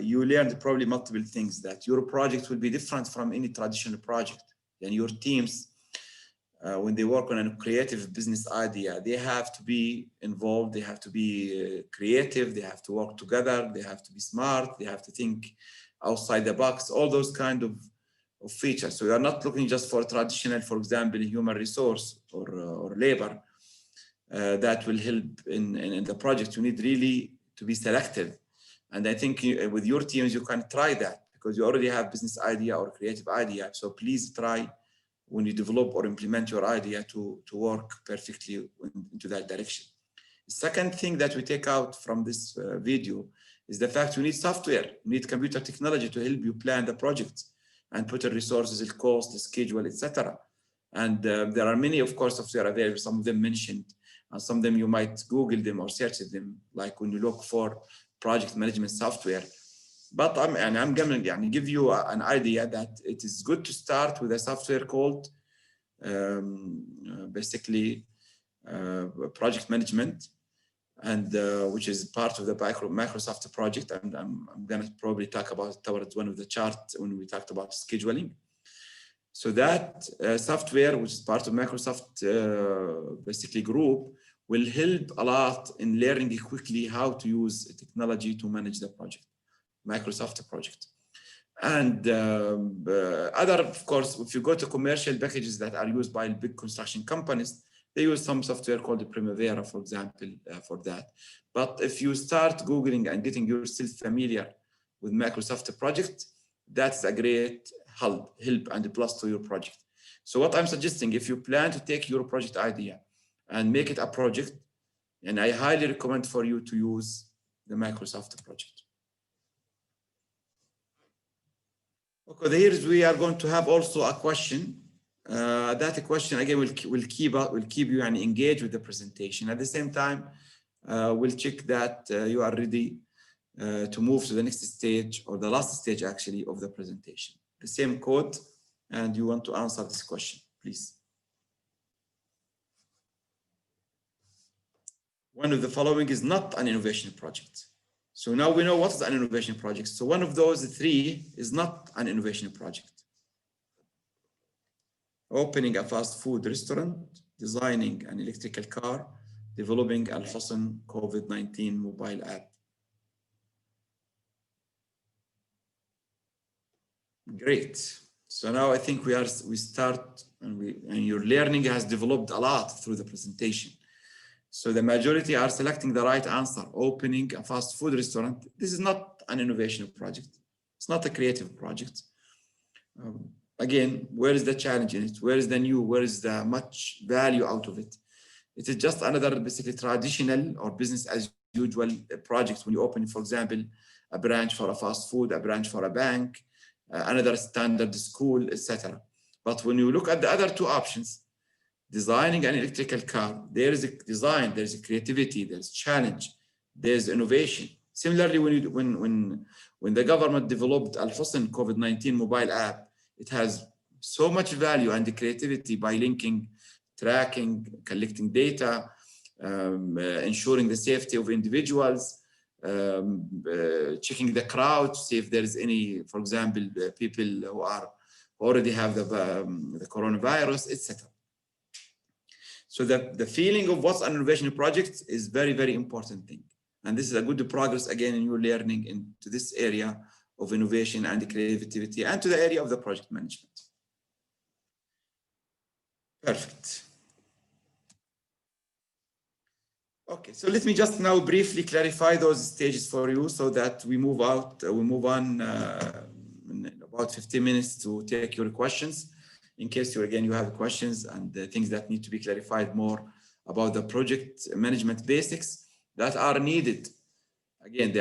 you learned probably multiple things, that your project will be different from any traditional project. And your teams, when they work on a creative business idea, they have to be involved, they have to be creative, they have to work together, they have to be smart, they have to think outside the box, all those kind of features. So you are not looking just for traditional, for example, human resource or labor that will help in the project. You need really to be selective. And I think with your teams, you can try that because you already have business idea or creative idea. So please try when you develop or implement your idea to work perfectly into that direction. The second thing that we take out from this video is the fact you need software, you need computer technology to help you plan the project and put in resources, the cost, the schedule, etc. And there are many, of course, software available, some of them mentioned, and some of them you might Google them or search them, like when you look for project management software. But I'm going to give you an idea that it is good to start with a software called basically project management, and which is part of the Microsoft project. And I'm going to probably talk about it towards one of the charts when we talked about scheduling. So that software, which is part of Microsoft basically group, will help a lot in learning quickly how to use technology to manage the project, Microsoft project. And other, of course, if you go to commercial packages that are used by big construction companies, they use some software called the Primavera, for example, for that. But if you start Googling and getting yourself familiar with Microsoft project, that's a great help and a plus to your project. So what I'm suggesting, if you plan to take your project idea and make it a project, and I highly recommend for you to use the Microsoft project. Okay, here we are going to have also a question. That question again will keep you engaged with the presentation. At the same time, we'll check that you are ready to move to the next stage, or the last stage actually of the presentation. The same code, and you want to answer this question, please. One of the following is not an innovation project. So now we know what is an innovation project. So one of those three is not an innovation project. Opening a fast food restaurant, designing an electrical car, developing Al-Husn COVID-19 mobile app. Great. So now I think we start, and your learning has developed a lot through the presentation. So the majority are selecting the right answer, opening a fast food restaurant. This is not an innovation project. It's not a creative project. Again, where is the challenge in it? Where is the new? Where is the much value out of it? It is just another basically traditional or business as usual project when you open, for example, a branch for a fast food, a branch for a bank, another standard school, etc. But when you look at the other two options, designing an electrical car, there is a design, there's a creativity, there's challenge, there's innovation. Similarly, when the government developed Al-Husn COVID-19 mobile app, it has so much value and the creativity by linking, tracking, collecting data, ensuring the safety of individuals, checking the crowd to see if there is any, for example, people who already have the coronavirus, etc. So the feeling of what's an innovation project is very, very important thing. And this is a good progress again in your learning into this area of innovation and creativity and to the area of the project management. Perfect. Okay, so let me just now briefly clarify those stages for you so that we move on in about 15 minutes to take your questions. In case you have questions and things that need to be clarified more about the project management basics that are needed. Again,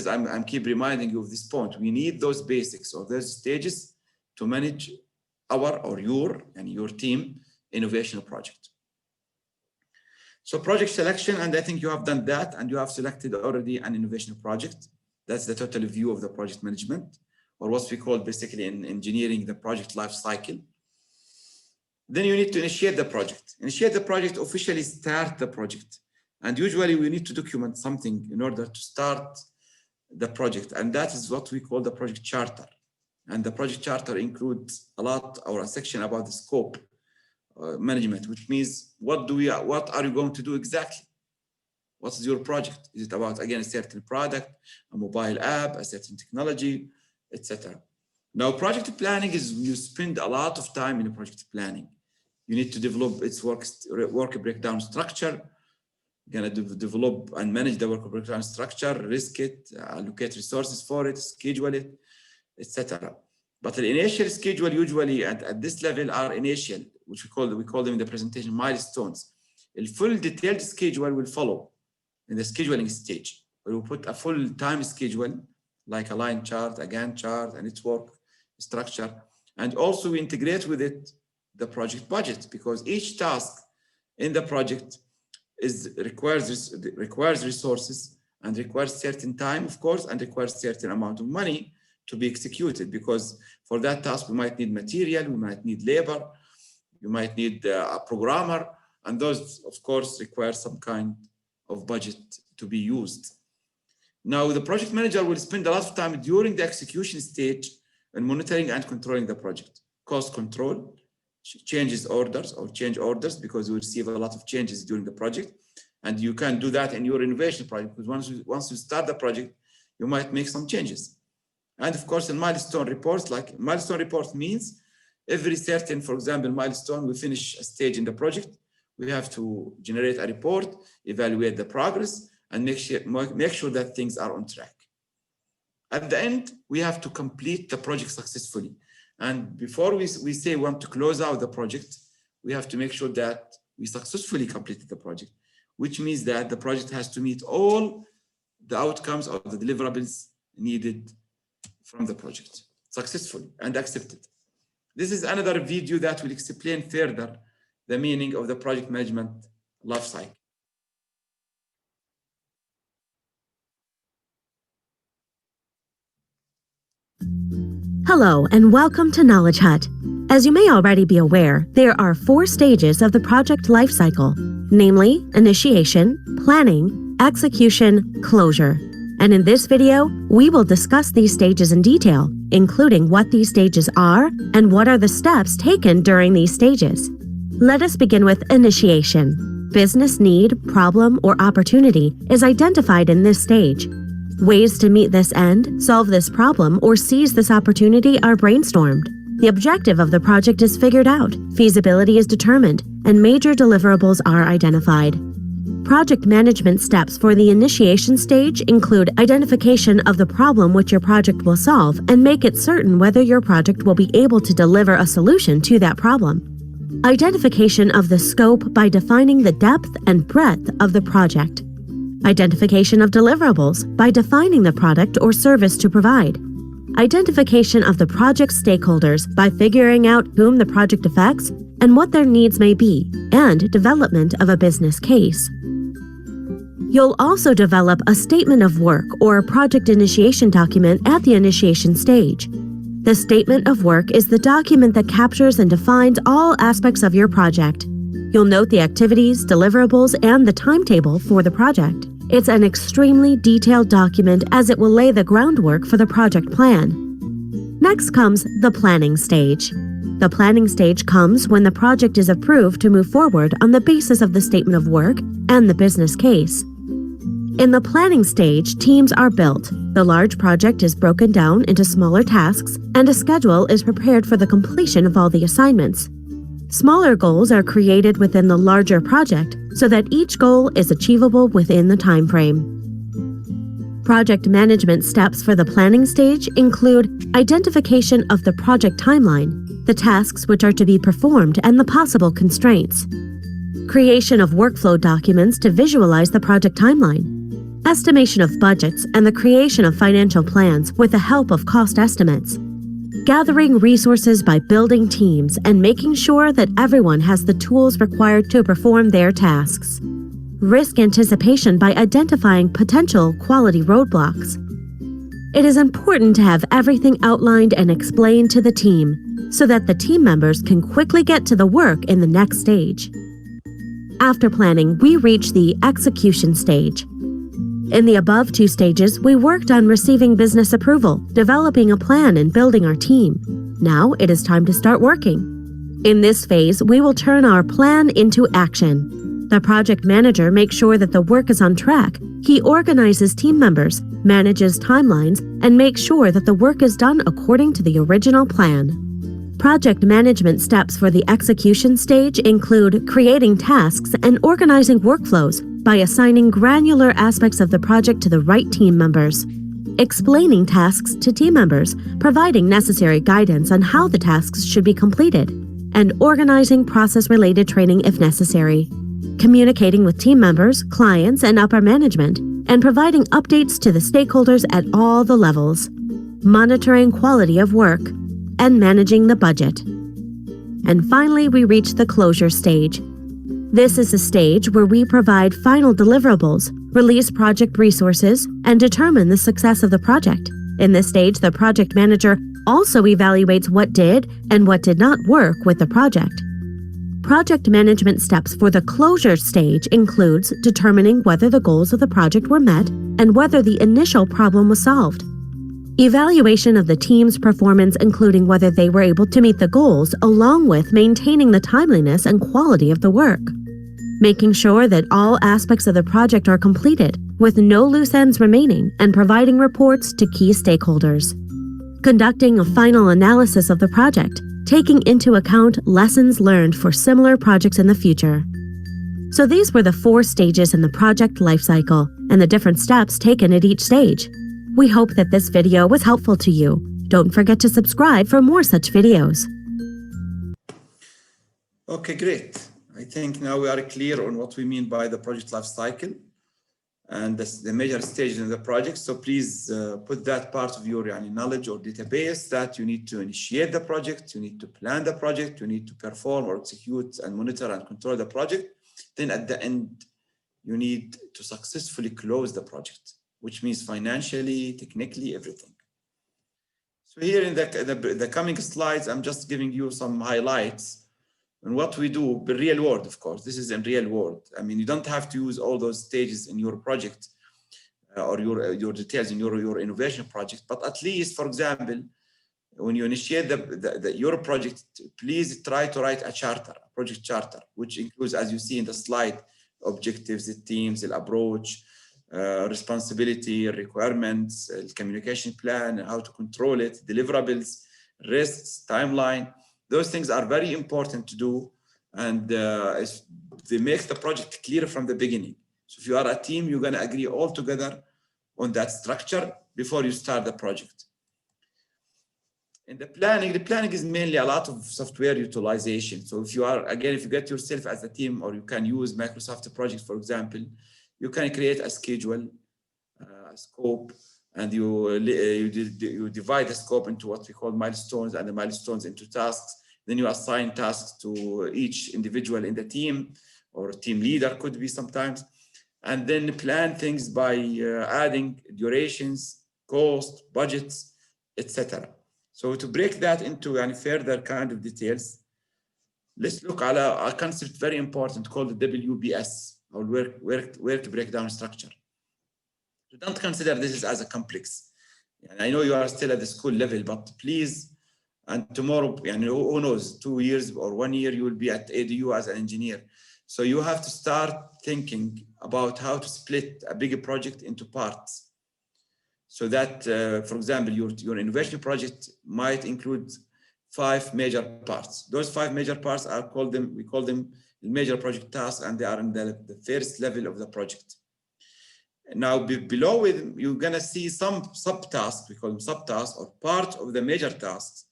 I'm keep reminding you of this point. We need those basics or those stages to manage your team innovation project. So project selection, and I think you have done that, and you have selected already an innovation project. That's the total view of the project management, or what we call basically in engineering the project life cycle. Then you need to initiate the project. Initiate the project, officially start the project. And usually we need to document something in order to start the project. And that is what we call the project charter. And the project charter includes a lot or a section about the scope management, which means what are you going to do exactly? What is your project? Is it about, again, a certain product, a mobile app, a certain technology, etc.? Now, project planning is you spend a lot of time in project planning. You need to develop its work breakdown structure. You're going to develop and manage the work breakdown structure, risk it, allocate resources for it, schedule it, etc. But the initial schedule usually at this level are initial, which we call them in the presentation milestones. A full detailed schedule will follow in the scheduling stage. We will put a full time schedule like a line chart, a Gantt chart, and its work structure. And also we integrate with it the project budget, because each task in the project requires resources and requires certain time, of course, and requires certain amount of money to be executed, because for that task we might need material, we might need labor, you might need a programmer, and those of course require some kind of budget to be used. Now the project manager will spend a lot of time during the execution stage in monitoring and controlling the project. Cost control, change orders, because you receive a lot of changes during the project, and you can do that in your innovation project, because once you start the project, you might make some changes. And of course, in milestone reports, like milestone report means every certain, for example, milestone, we finish a stage in the project, we have to generate a report, evaluate the progress, and make sure that things are on track. At the end, we have to complete the project successfully. And before we say we want to close out the project, we have to make sure that we successfully completed the project, which means that the project has to meet all the outcomes of the deliverables needed from the project successfully and accepted. This is another video that will explain further the meaning of the project management life cycle. Hello and welcome to Knowledge Hut. As you may already be aware, there are 4 stages of the project lifecycle, namely initiation, planning, execution, closure. And in this video, we will discuss these stages in detail, including what these stages are and what are the steps taken during these stages. Let us begin with initiation. Business need, problem, or opportunity is identified in this stage. Ways to meet this end, solve this problem, or seize this opportunity are brainstormed. The objective of the project is figured out, feasibility is determined, and major deliverables are identified. Project management steps for the initiation stage include identification of the problem which your project will solve and make it certain whether your project will be able to deliver a solution to that problem. Identification of the scope by defining the depth and breadth of the project. Identification of deliverables by defining the product or service to provide. Identification of the project stakeholders by figuring out whom the project affects and what their needs may be, and development of a business case. You'll also develop a statement of work or a project initiation document at the initiation stage. The statement of work is the document that captures and defines all aspects of your project. You'll note the activities, deliverables, and the timetable for the project. It's an extremely detailed document as it will lay the groundwork for the project plan. Next comes the planning stage. The planning stage comes when the project is approved to move forward on the basis of the statement of work and the business case. In the planning stage, teams are built. The large project is broken down into smaller tasks, and a schedule is prepared for the completion of all the assignments. Smaller goals are created within the larger project so that each goal is achievable within the time frame. Project management steps for the planning stage include identification of the project timeline, the tasks which are to be performed, and the possible constraints. Creation of workflow documents to visualize the project timeline. Estimation of budgets and the creation of financial plans with the help of cost estimates. Gathering resources by building teams and making sure that everyone has the tools required to perform their tasks. Risk anticipation by identifying potential quality roadblocks. It is important to have everything outlined and explained to the team. so that the team members can quickly get to the work in the next stage. After planning, we reach the execution stage. In the above two stages, we worked on receiving business approval, developing a plan, and building our team. Now it is time to start working. In this phase, we will turn our plan into action. The project manager makes sure that the work is on track. He organizes team members, manages timelines, and makes sure that the work is done according to the original plan. Project management steps for the execution stage include creating tasks and organizing workflows by assigning granular aspects of the project to the right team members, explaining tasks to team members, providing necessary guidance on how the tasks should be completed, and organizing process-related training if necessary, communicating with team members, clients, and upper management, and providing updates to the stakeholders at all the levels, monitoring quality of work, and managing the budget. And finally, we reach the closure stage. This is a stage where we provide final deliverables, release project resources, and determine the success of the project. In this stage, the project manager also evaluates what did and what did not work with the project. Project management steps for the closure stage includes determining whether the goals of the project were met and whether the initial problem was solved. Evaluation of the team's performance, including whether they were able to meet the goals, along with maintaining the timeliness and quality of the work. Making sure that all aspects of the project are completed, with no loose ends remaining, and providing reports to key stakeholders. Conducting a final analysis of the project, taking into account lessons learned for similar projects in the future. So these were the 4 stages in the project lifecycle, and the different steps taken at each stage. We hope that this video was helpful to you. Don't forget to subscribe for more such videos. Okay, great. I think now we are clear on what we mean by the project life cycle and the major stages in the project. So please put that part of your knowledge or database that you need to initiate the project, you need to plan the project, you need to perform or execute and monitor and control the project. Then at the end, you need to successfully close the project, which means financially, technically, everything. So here in the coming slides, I'm just giving you some highlights on what we do in real world, of course. This is in real world. I mean, you don't have to use all those stages in your project or your details in your innovation project, but at least, for example, when you initiate your project, please try to write a charter, a project charter, which includes, as you see in the slide, objectives, the teams, the approach, responsibility, requirements, communication plan, how to control it, deliverables, risks, timeline. Those things are very important to do, and they make the project clear from the beginning. So if you are a team, you're going to agree all together on that structure before you start the project. In the planning is mainly a lot of software utilization. So if you get yourself as a team, or you can use Microsoft Project, for example, you can create a schedule, a scope, and you divide the scope into what we call milestones, and the milestones into tasks. Then you assign tasks to each individual in the team, or team leader could be sometimes, and then plan things by adding durations, cost, budgets, etc. So to break that into further kind of details, let's look at a concept very important called the WBS, or work breakdown structure. So don't consider this as a complex. And I know you are still at the school level, but please, and tomorrow, who knows, 2 years or 1 year, you will be at ADU as an engineer. So you have to start thinking about how to split a bigger project into parts. So that, for example, your innovation project might include 5 major parts. Those 5 major parts we call them major project tasks, and they are in the first level of the project. Now, below it, you're going to see some subtasks, we call them subtasks, or part of the major tasks,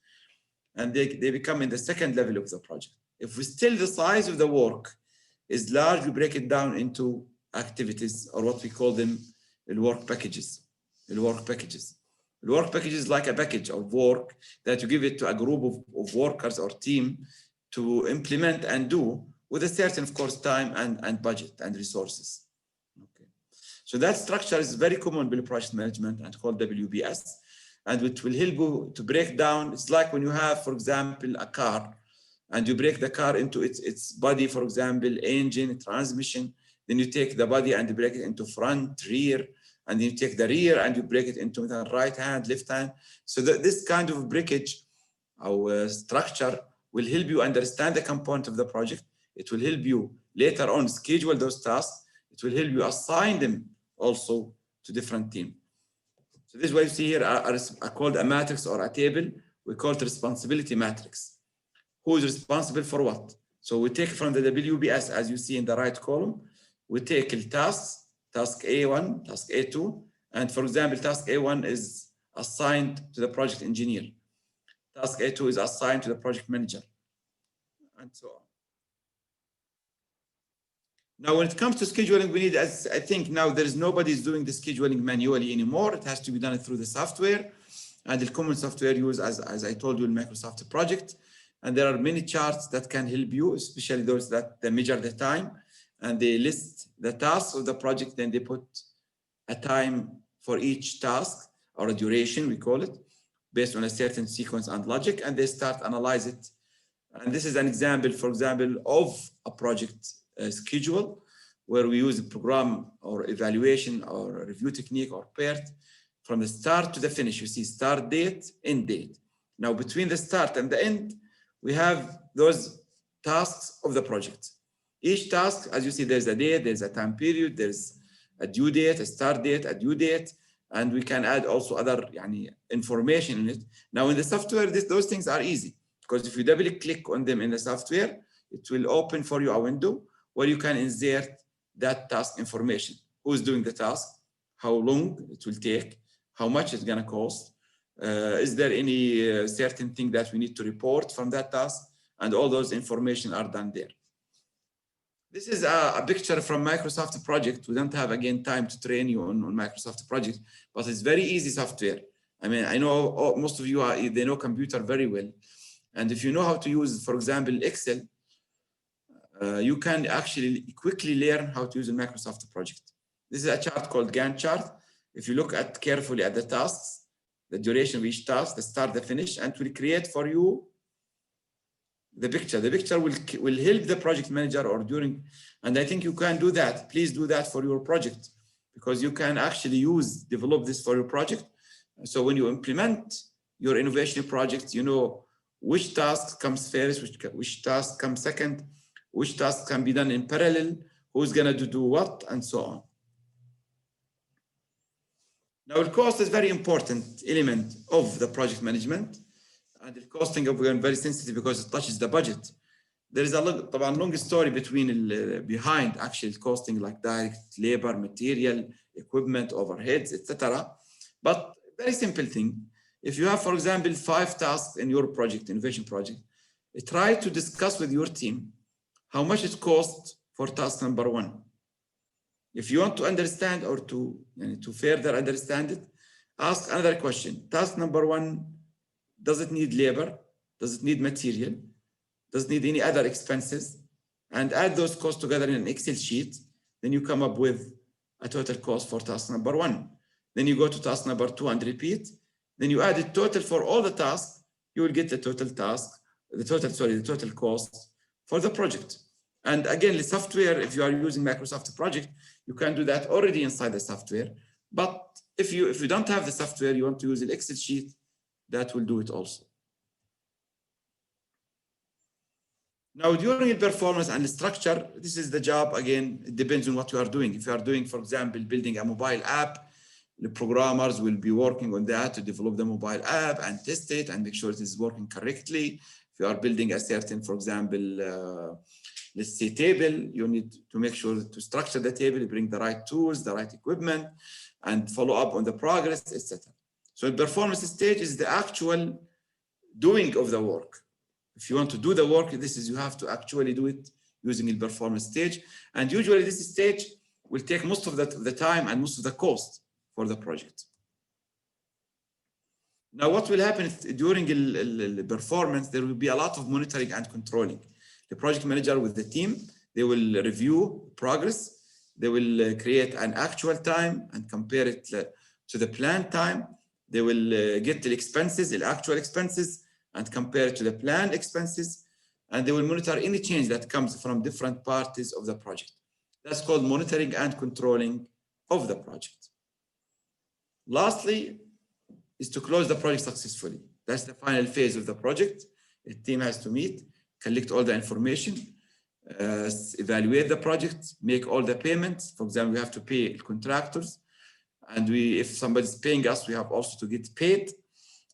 and they become in the second level of the project. If the size of the work is large, we break it down into activities, or what we call them work packages. The work packages is like a package of work that you give it to a group of workers or team to implement and do with a certain, of course, time and budget and resources. Okay. So that structure is very common in project management and called WBS. and it will help you to break down. It's like when you have, for example, a car, and you break the car into its body, for example, engine, transmission. Then you take the body and you break it into front, rear, and then you take the rear and you break it into the right hand, left hand. So this kind of breakage, our structure, will help you understand the component of the project. It will help you later on schedule those tasks. It will help you assign them also to different teams. So this is what you see here are called a matrix or a table. We call it responsibility matrix. Who is responsible for what? So we take from the WBS, as you see in the right column, we take tasks, task A1, task A2, and for example, task A1 is assigned to the project engineer. Task A2 is assigned to the project manager, and so on. Now, when it comes to scheduling, we need, as I think now there is nobody's doing the scheduling manually anymore. It has to be done through the software, and the common software used, as I told you, in Microsoft Project. And there are many charts that can help you, especially those that they measure the time, and they list the tasks of the project, then they put a time for each task, or a duration, we call it, based on a certain sequence and logic, and they start analyze it. And this is an example, for example, of a project schedule, where we use a program or evaluation or a review technique or PERT from the start to the finish. You see start date, end date. Now, between the start and the end, we have those tasks of the project. Each task, as you see, there's a date, there's a time period, there's a due date, a start date, a due date, and we can add also other information in it. Now, in the software, those things are easy, because if you double click on them in the software, it will open for you a window where you can insert that task information. Who's doing the task, how long it will take, how much it's gonna cost, is there any certain thing that we need to report from that task, and all those information are done there. This is a picture from Microsoft Project. We don't have, again, time to train you on Microsoft Project, but it's very easy software. I mean, I know most of you they know computer very well. And if you know how to use, for example, Excel, you can actually quickly learn how to use a Microsoft Project. This is a chart called Gantt chart. If you look carefully at the tasks, the duration of each task, the start, the finish, and it will create for you the picture. The picture will help the project manager or during, and I think you can do that. Please do that for your project, because you can actually develop this for your project. So when you implement your innovation project, you know which task comes first, which task comes second, which task can be done in parallel, who's gonna do what, and so on. Now, the cost is a very important element of the project management, and the costing of very sensitive because it touches the budget. There is a long story behind actual costing, like direct labor, material, equipment, overheads, etc. But very simple thing. If you have, for example, 5 tasks in your project, innovation project, try to discuss with your team how much it costs for task number 1. If you want to understand or to further understand it, ask another question. Task number 1, does it need labor? Does it need material? Does it need any other expenses? And add those costs together in an Excel sheet. Then you come up with a total cost for task number 1. Then you go to task number 2 and repeat. Then you add the total for all the tasks. You will get the total total cost for the project. And again, the software, if you are using Microsoft Project, you can do that already inside the software. But if you don't have the software, you want to use an Excel sheet, that will do it also. Now, during the performance and the structure, this is the job. Again, it depends on what you are doing. If you are doing, for example, building a mobile app, the programmers will be working on that to develop the mobile app and test it and make sure it is working correctly. If you are building a certain, for example, let's say table, you need to make sure to structure the table, bring the right tools, the right equipment, and follow up on the progress, etc. So the performance stage is the actual doing of the work. If you want to do the work, you have to actually do it using the performance stage. And usually this stage will take most of the time and most of the cost for the project. Now, what will happen during the performance, there will be a lot of monitoring and controlling. The project manager with the team, they will review progress. They will create an actual time and compare it to the planned time. They will get the expenses, the actual expenses, and compare it to the planned expenses. And they will monitor any change that comes from different parties of the project. That's called monitoring and controlling of the project. Lastly, is to close the project successfully. That's the final phase of the project. The team has to meet, collect all the information, evaluate the project, make all the payments. For example, we have to pay contractors, and if somebody's paying us, we have also to get paid.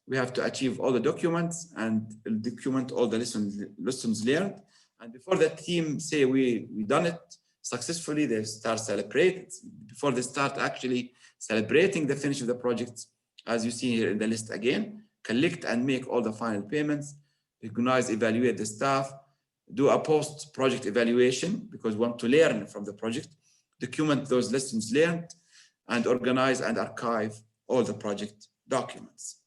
We have to achieve all the documents and document all the lessons learned. And before the team say we done it successfully, they start celebrating. Before they start actually celebrating the finish of the project, as you see here in the list again, collect and make all the final payments, recognize, evaluate the staff, do a post-project evaluation because we want to learn from the project, document those lessons learned, and organize and archive all the project documents.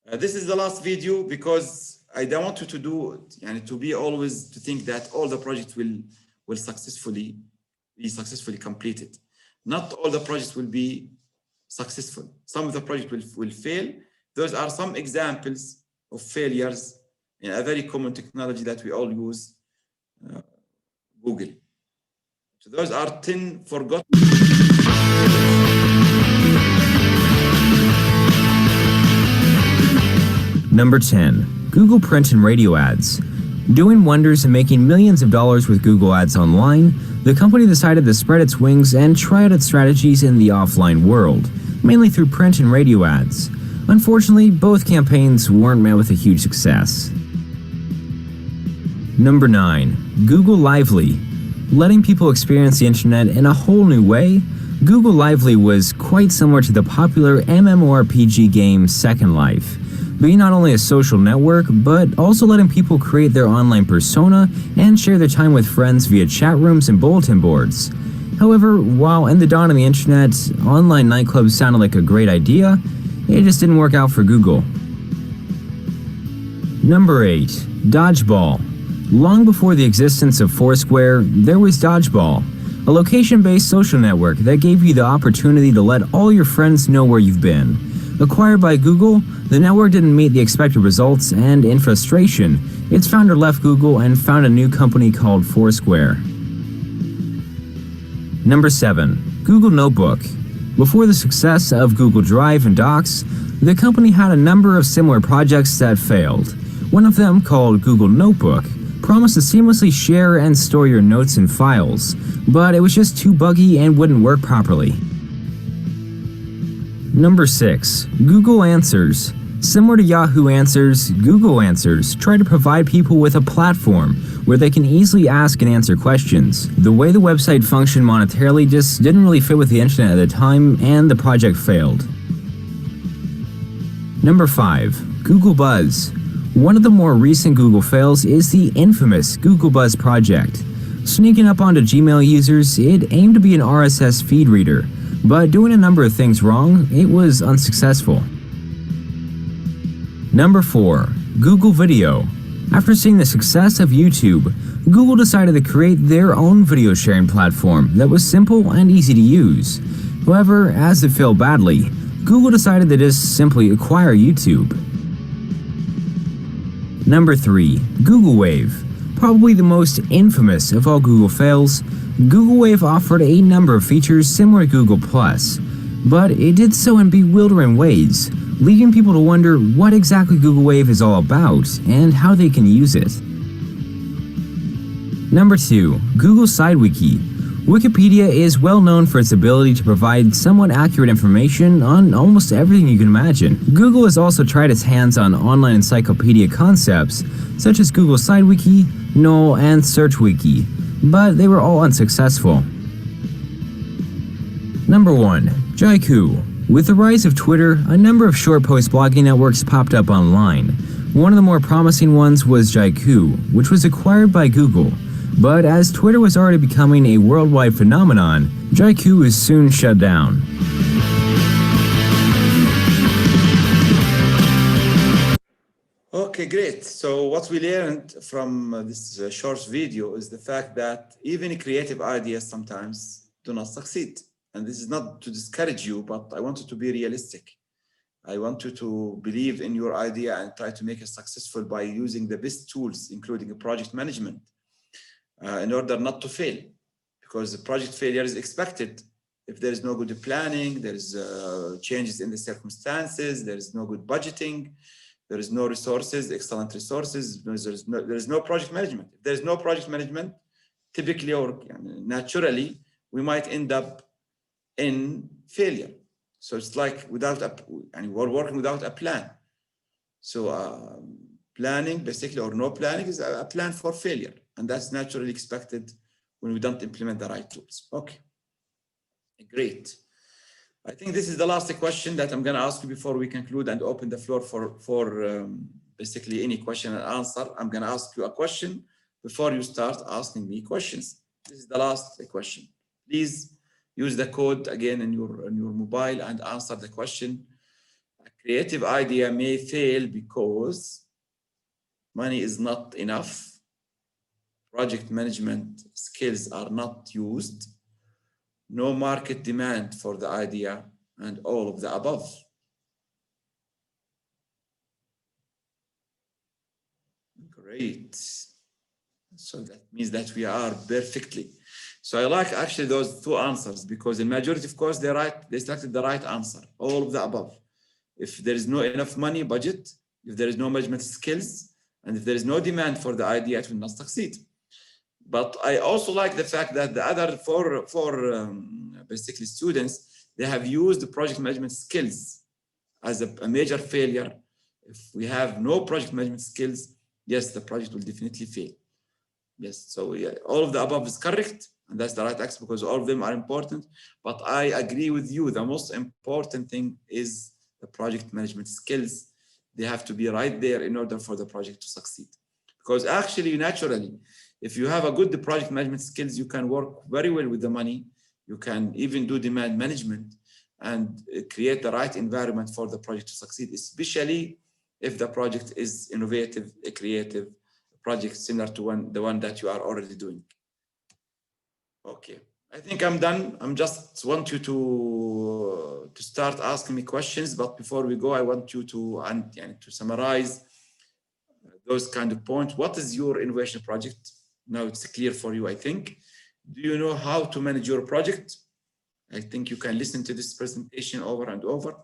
This is the last video because I don't want you to do it, and to be always to think that all the projects will be successfully completed. Not all the projects will be successful. Some of the projects will fail. Those are some examples of failures in a very common technology that we all use, Google. So those are 10 forgotten. Number 10. Google print and radio ads. Doing wonders and making millions of dollars with Google Ads online, the company decided to spread its wings and try out its strategies in the offline world, mainly through print and radio ads. Unfortunately, both campaigns weren't met with a huge success. Number 9. Google Lively. Letting people experience the internet in a whole new way, Google Lively was quite similar to the popular MMORPG game Second Life, being not only a social network, but also letting people create their online persona and share their time with friends via chat rooms and bulletin boards. However, while in the dawn of the internet, online nightclubs sounded like a great idea, it just didn't work out for Google. Number 8. Dodgeball. Long before the existence of Foursquare, there was Dodgeball, a location-based social network that gave you the opportunity to let all your friends know where you've been. Acquired by Google, the network didn't meet the expected results, and in frustration, its founder left Google and founded a new company called Foursquare. Number 7. Google Notebook. Before the success of Google Drive and Docs, the company had a number of similar projects that failed. One of them, called Google Notebook, promised to seamlessly share and store your notes and files, but it was just too buggy and wouldn't work properly. Number 6. Google Answers. Similar to Yahoo Answers, Google Answers try to provide people with a platform where they can easily ask and answer questions. The way the website functioned monetarily just didn't really fit with the internet at the time, and the project failed. Number 5. Google Buzz. One of the more recent Google fails is the infamous Google Buzz project. Sneaking up onto Gmail users, it aimed to be an RSS feed reader, but doing a number of things wrong, it was unsuccessful. Number 4. Google Video. After seeing the success of YouTube, Google decided to create their own video sharing platform that was simple and easy to use. However, as it failed badly, Google decided to just simply acquire YouTube. Number 3. Google Wave. Probably the most infamous of all Google fails, Google Wave offered a number of features similar to Google+, but it did so in bewildering ways, leaving people to wonder what exactly Google Wave is all about and how they can use it. Number 2. Google SideWiki. Wikipedia is well known for its ability to provide somewhat accurate information on almost everything you can imagine. Google has also tried its hands on online encyclopedia concepts such as Google SideWiki, Null, and SearchWiki, but they were all unsuccessful. Number 1. Jaiku. With the rise of Twitter, a number of short post blogging networks popped up online. One of the more promising ones was Jaiku, which was acquired by Google. But as Twitter was already becoming a worldwide phenomenon, Jaiku was soon shut down. Okay, great. So what we learned from this short video is the fact that even creative ideas sometimes do not succeed. and this is not to discourage you, but I want you to be realistic. I want you to believe in your idea and try to make it successful by using the best tools, including project management, in order not to fail, because the project failure is expected. If there is no good planning, there is changes in the circumstances, there is no good budgeting, there is no resources, excellent resources, there is no project management. If there is no project management, typically or naturally, we might end up in failure. So it's like we're working without a plan. So planning basically, or no planning, is a plan for failure. And that's naturally expected when we don't implement the right tools. Okay, great. I think this is the last question that I'm going to ask you before we conclude and open the floor for basically any question and answer. I'm going to ask you a question before you start asking me questions. This is the last question. Please use the code again in your mobile and answer the question. A creative idea may fail because money is not enough, project management skills are not used, no market demand for the idea, and all of the above. Great. So that means that we are perfectly. So I like actually those two answers, because in majority, of course, they selected the right answer, all of the above. If there is no enough money budget, if there is no management skills, and if there is no demand for the idea, it will not succeed. But I also like the fact that the other four basically students, they have used the project management skills as a major failure. If we have no project management skills, yes, the project will definitely fail. Yes, so yeah, all of the above is correct, and that's the right answer, because all of them are important. But I agree with you, the most important thing is the project management skills. They have to be right there in order for the project to succeed. Because actually, naturally, if you have a good project management skills, you can work very well with the money. You can even do demand management and create the right environment for the project to succeed, especially if the project is innovative, a creative project similar to the one that you are already doing. Okay, I think I'm done. I'm just want you to start asking me questions, but before we go, I want you to summarize those kind of points. What is your innovation project? Now it's clear for you, I think. Do you know how to manage your project? I think you can listen to this presentation over and over.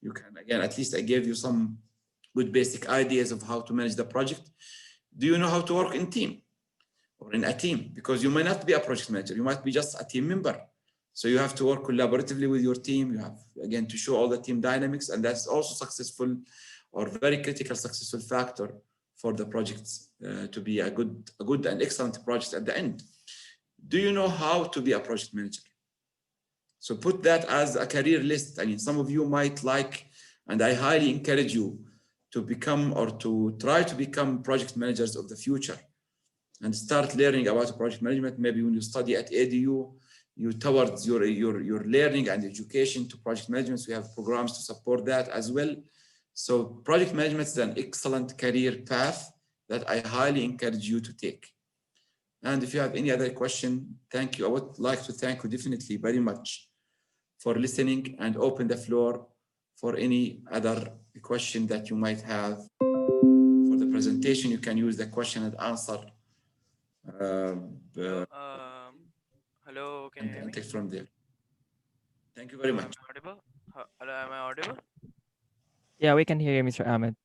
You can, again, at least I gave you some good basic ideas of how to manage the project. Do you know how to work in team or in a team? Because you might not be a project manager, you might be just a team member. So you have to work collaboratively with your team. You have, again, to show all the team dynamics, and that's also successful or very critical successful factor for the projects to be a good and excellent project at the end. Do you know how to be a project manager? So put that as a career list. I mean, some of you might like, and I highly encourage you to become or to try to become project managers of the future and start learning about project management. Maybe when you study at EDU, you towards your learning and education to project management. So we have programs to support that as well. So project management is an excellent career path that I highly encourage you to take. And if you have any other question, thank you. I would like to thank you definitely very much for listening, and open the floor for any other question that you might have for the presentation. You can use the question and answer. Hello, can you hear me? Take from there. Thank you very much. Am I audible? Hello, am I audible? Yeah, we can hear you, Mr. Ahmed.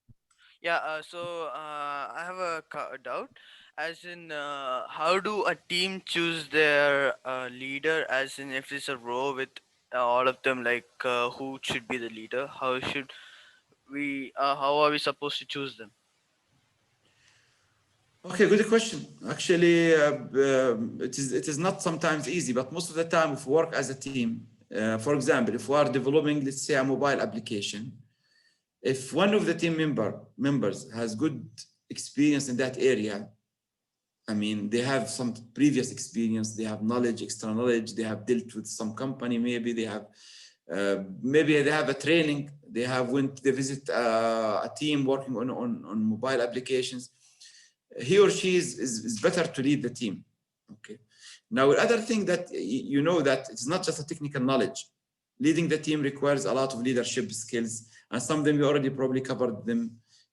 Yeah, I have a doubt, as in how do a team choose their leader, as in if it's a row with all of them, like who should be the leader? How are we supposed to choose them? Okay, good question. Actually, it is not sometimes easy, but most of the time, if we work as a team, for example, if we are developing, let's say, a mobile application, if one of the team members has good experience in that area, I mean, they have some previous experience, they have knowledge, extra knowledge, they have dealt with some company, maybe they have a training, they visit a team working on mobile applications. He or she is better to lead the team. Okay. Now, other thing that you know that it's not just a technical knowledge. Leading the team requires a lot of leadership skills, and some of them we already probably covered them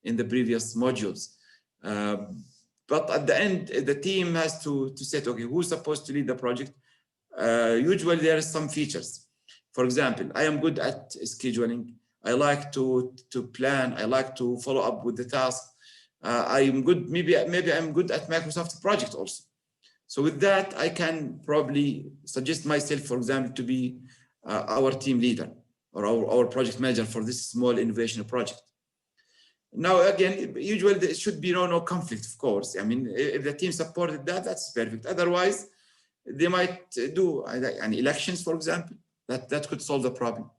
in the previous modules. But at the end, the team has to say, okay, who's supposed to lead the project? Usually there are some features. For example, I am good at scheduling. I like to plan. I like to follow up with the task. I am good. Maybe I'm good at Microsoft project also. So with that, I can probably suggest myself, for example, to be our team leader or our project manager for this small innovation project. Now, again, usually there should be no conflict, of course. I mean, if the team supported that, that's perfect. Otherwise, they might do elections, for example, that could solve the problem.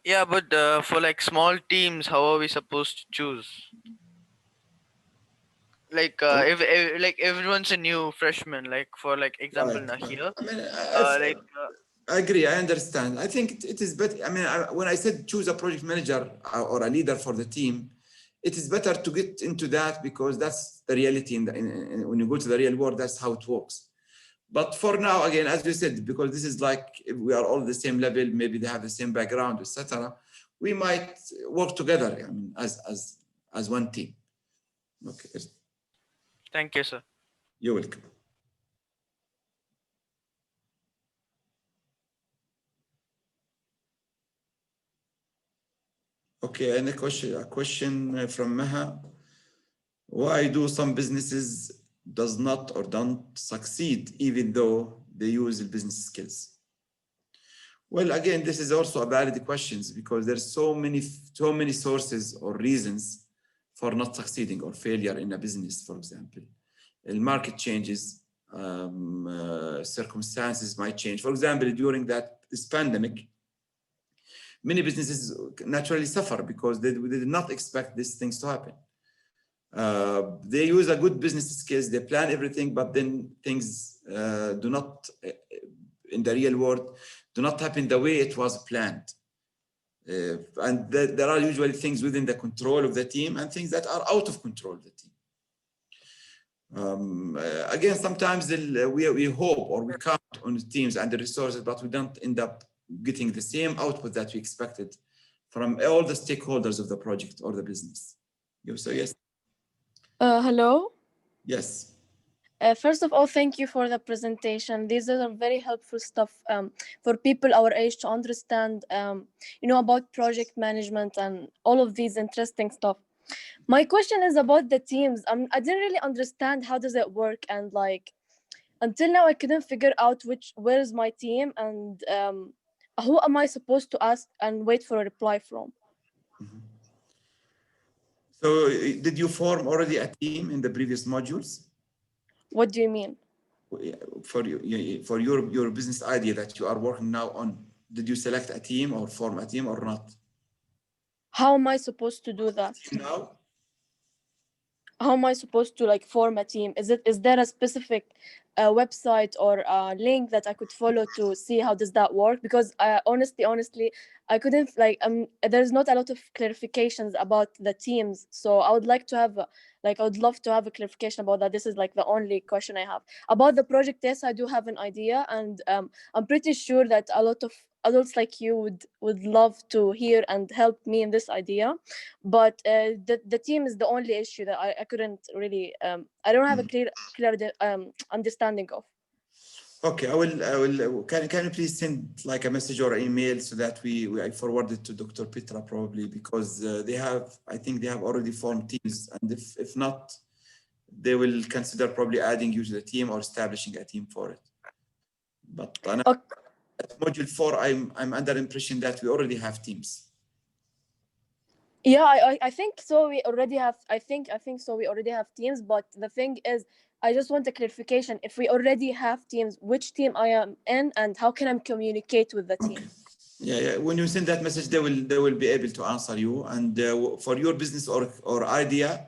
Yeah, but for like small teams, how are we supposed to choose? Like if like everyone's a new freshman, like for like example Right. Nahir, I mean, I agree. I understand. I think it is better. I mean, when I said choose a project manager or a leader for the team, it is better to get into that because that's the reality. When you go to the real world, that's how it works. But for now, again, as you said, because this is like if we are all the same level, maybe they have the same background, etc. We might work together. I mean, as one team. Okay. Thank you, sir. You're welcome. Okay, and a question from Maha. Why do some businesses does not or don't succeed even though they use the business skills? Well, again, this is also a valid question because there's so many sources or reasons for not succeeding or failure in a business, for example. The market changes, circumstances might change. For example, during this pandemic, many businesses naturally suffer because they did not expect these things to happen. They use a good business skills, they plan everything, but then things do not, in the real world, do not happen the way it was planned. And there are usually things within the control of the team and things that are out of control of the team. Again, sometimes we hope or we count on the teams and the resources, but we don't end up getting the same output that we expected from all the stakeholders of the project or the business. So yes. Hello. Yes. First of all, thank you for the presentation. These are very helpful stuff for people our age to understand, about project management and all of these interesting stuff. My question is about the teams. I didn't really understand how does it work, and like until now I couldn't figure out where is my team and who am I supposed to ask and wait for a reply from. Mm-hmm. So did you form already a team in the previous modules? What do you mean? For your business idea that you are working now on, did you select a team or form a team or not? How am I supposed to do that? Now? How am I supposed to form a team? Is there a specific website or a link that I could follow to see how does that work? Because honestly, I couldn't there's not a lot of clarifications about the teams. So I would like to have I would love to have a clarification about that. This is the only question I have. About the project, yes, I do have an idea, and I'm pretty sure that a lot of adults like you would love to hear and help me in this idea, but the team is the only issue that I couldn't really I don't have a clear understanding of. Okay, I will. Can you please send a message or email so that I forward it to Dr. Petra probably, because I think they have already formed teams, and if not, they will consider probably adding you to the team or establishing a team for it. But at module 4, I'm under impression that we already have teams. Yeah, I think so. We already have. I think so. We already have teams, but the thing is, I just want a clarification. If we already have teams, which team I am in, and how can I communicate with the team? Okay. Yeah. When you send that message, they will be able to answer you. And for your business or idea,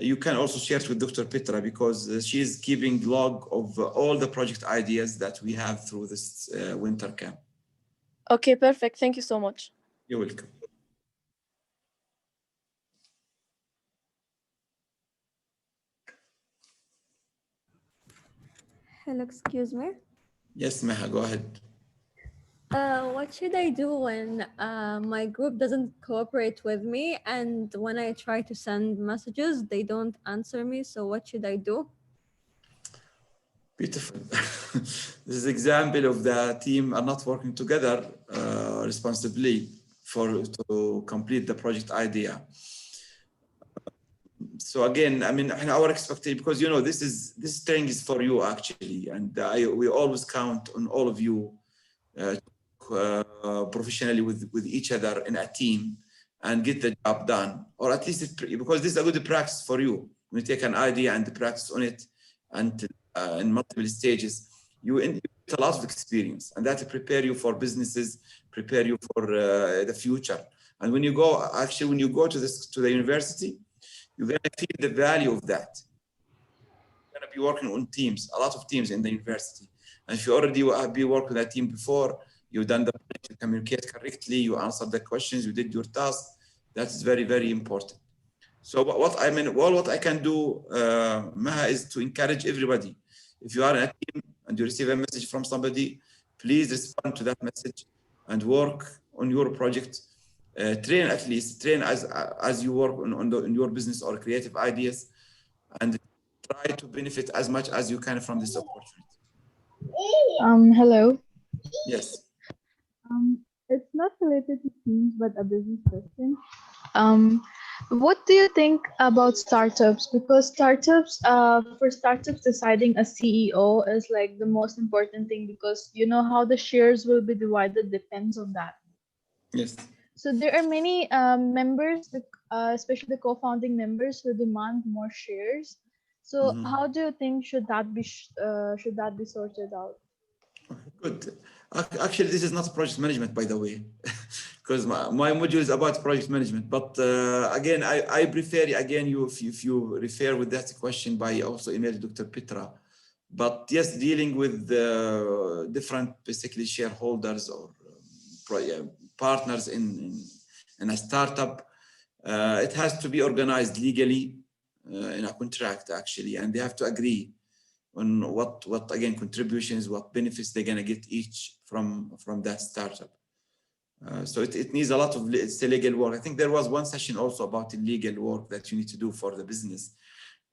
you can also share it with Dr. Petra, because she is keeping log of all the project ideas that we have through this winter camp. Okay, perfect. Thank you so much. You're welcome. Hello, excuse me. Yes, Meha, go ahead. What should I do when my group doesn't cooperate with me, and when I try to send messages, they don't answer me? So what should I do? Beautiful. This is example of the team are not working together responsibly to complete the project idea. So again, I mean, in our expectation, because this training is for you actually, and we always count on all of you professionally with each other in a team and get the job done, or at least because this is a good practice for you. When you take an idea and practice on it, and in multiple stages, you get a lot of experience, and that prepare you for businesses, prepare you for the future. And when you go to the university, you're gonna feel the value of that. You're gonna be working on teams, a lot of teams in the university. And if you already have been working with a team before, you've done the project, you communicate correctly, you answered the questions, you did your task. That is very, very important. So what I can do, Maha, is to encourage everybody. If you are in a team and you receive a message from somebody, please respond to that message and work on your project. Train as you work on your business or creative ideas, and try to benefit as much as you can from this opportunity. Hello. Yes. It's not related to teams, but a business question. What do you think about startups? Because for startups, deciding a CEO is like the most important thing, because you know how the shares will be divided depends on that. Yes. So there are many members, especially the co-founding members, who demand more shares. So how do you think should that be sorted out? Good. Actually, this is not project management, by the way, because my module is about project management. But again, I prefer, again, if you refer with that question by also email Dr. Petra. But yes, dealing with different basically shareholders or partners in a startup, it has to be organized legally in a contract, actually, and they have to agree on what again contributions, what benefits they're gonna get each from that startup. So it needs a lot of legal work. I think there was one session also about the legal work that you need to do for the business.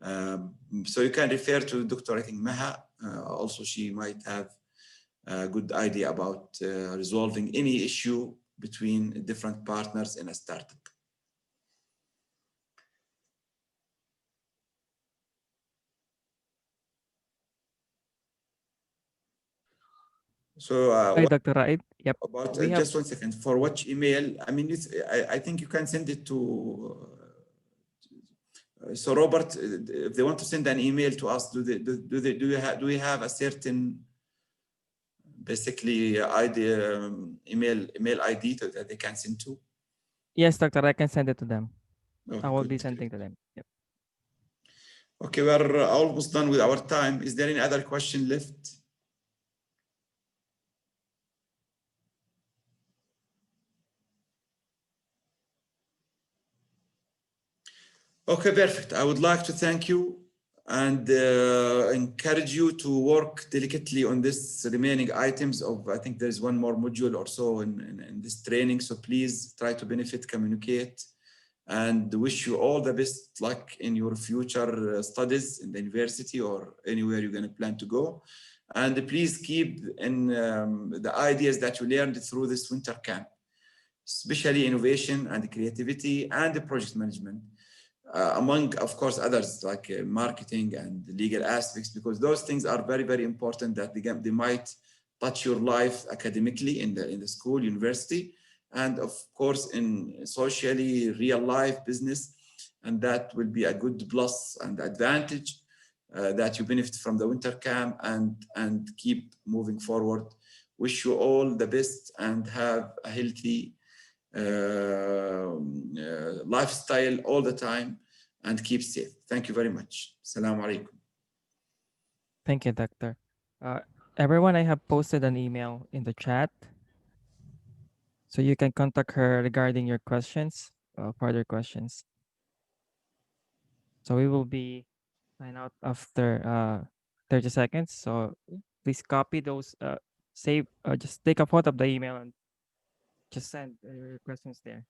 So you can refer to Dr. I think Maha. Also, she might have a good idea about resolving any issue between different partners in a startup. So, Hi, Dr. Raid. Yep. about We have just 1 second. For which email? I mean, I think you can send it to. So, Robert, if they want to send an email to us, do we have a certain basically email ID that they can send to? Yes, Doctor. I can send it to them. Oh, I will good, be sending to them. Yep. Okay, we're almost done with our time. Is there any other question left? Okay, perfect. I would like to thank you and encourage you to work delicately on this remaining items of, I think there's one more module or so in this training. So please try to benefit, communicate, and wish you all the best luck in your future studies in the university or anywhere you're going to plan to go. And please keep in the ideas that you learned through this winter camp, especially innovation and creativity and the project management. Among, of course, others like marketing and legal aspects, because those things are very, very important that they might touch your life academically in the school, university, and of course in socially, real life business. And that will be a good plus and advantage that you benefit from the winter camp and keep moving forward. Wish you all the best and have a healthy lifestyle all the time, and keep safe. Thank you very much. Assalamu alaikum. Thank you, Doctor. Everyone, I have posted an email in the chat, so you can contact her regarding your questions, further questions. So we will be sign out after 30 seconds. So please copy those, save, just take a photo of the email and just send your questions there.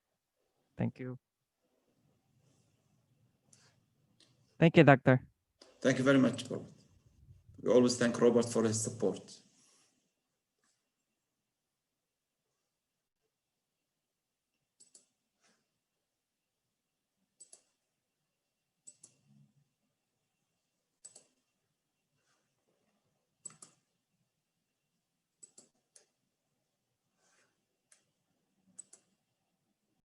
Thank you. Thank you, Doctor. Thank you very much, Robert. We always thank Robert for his support.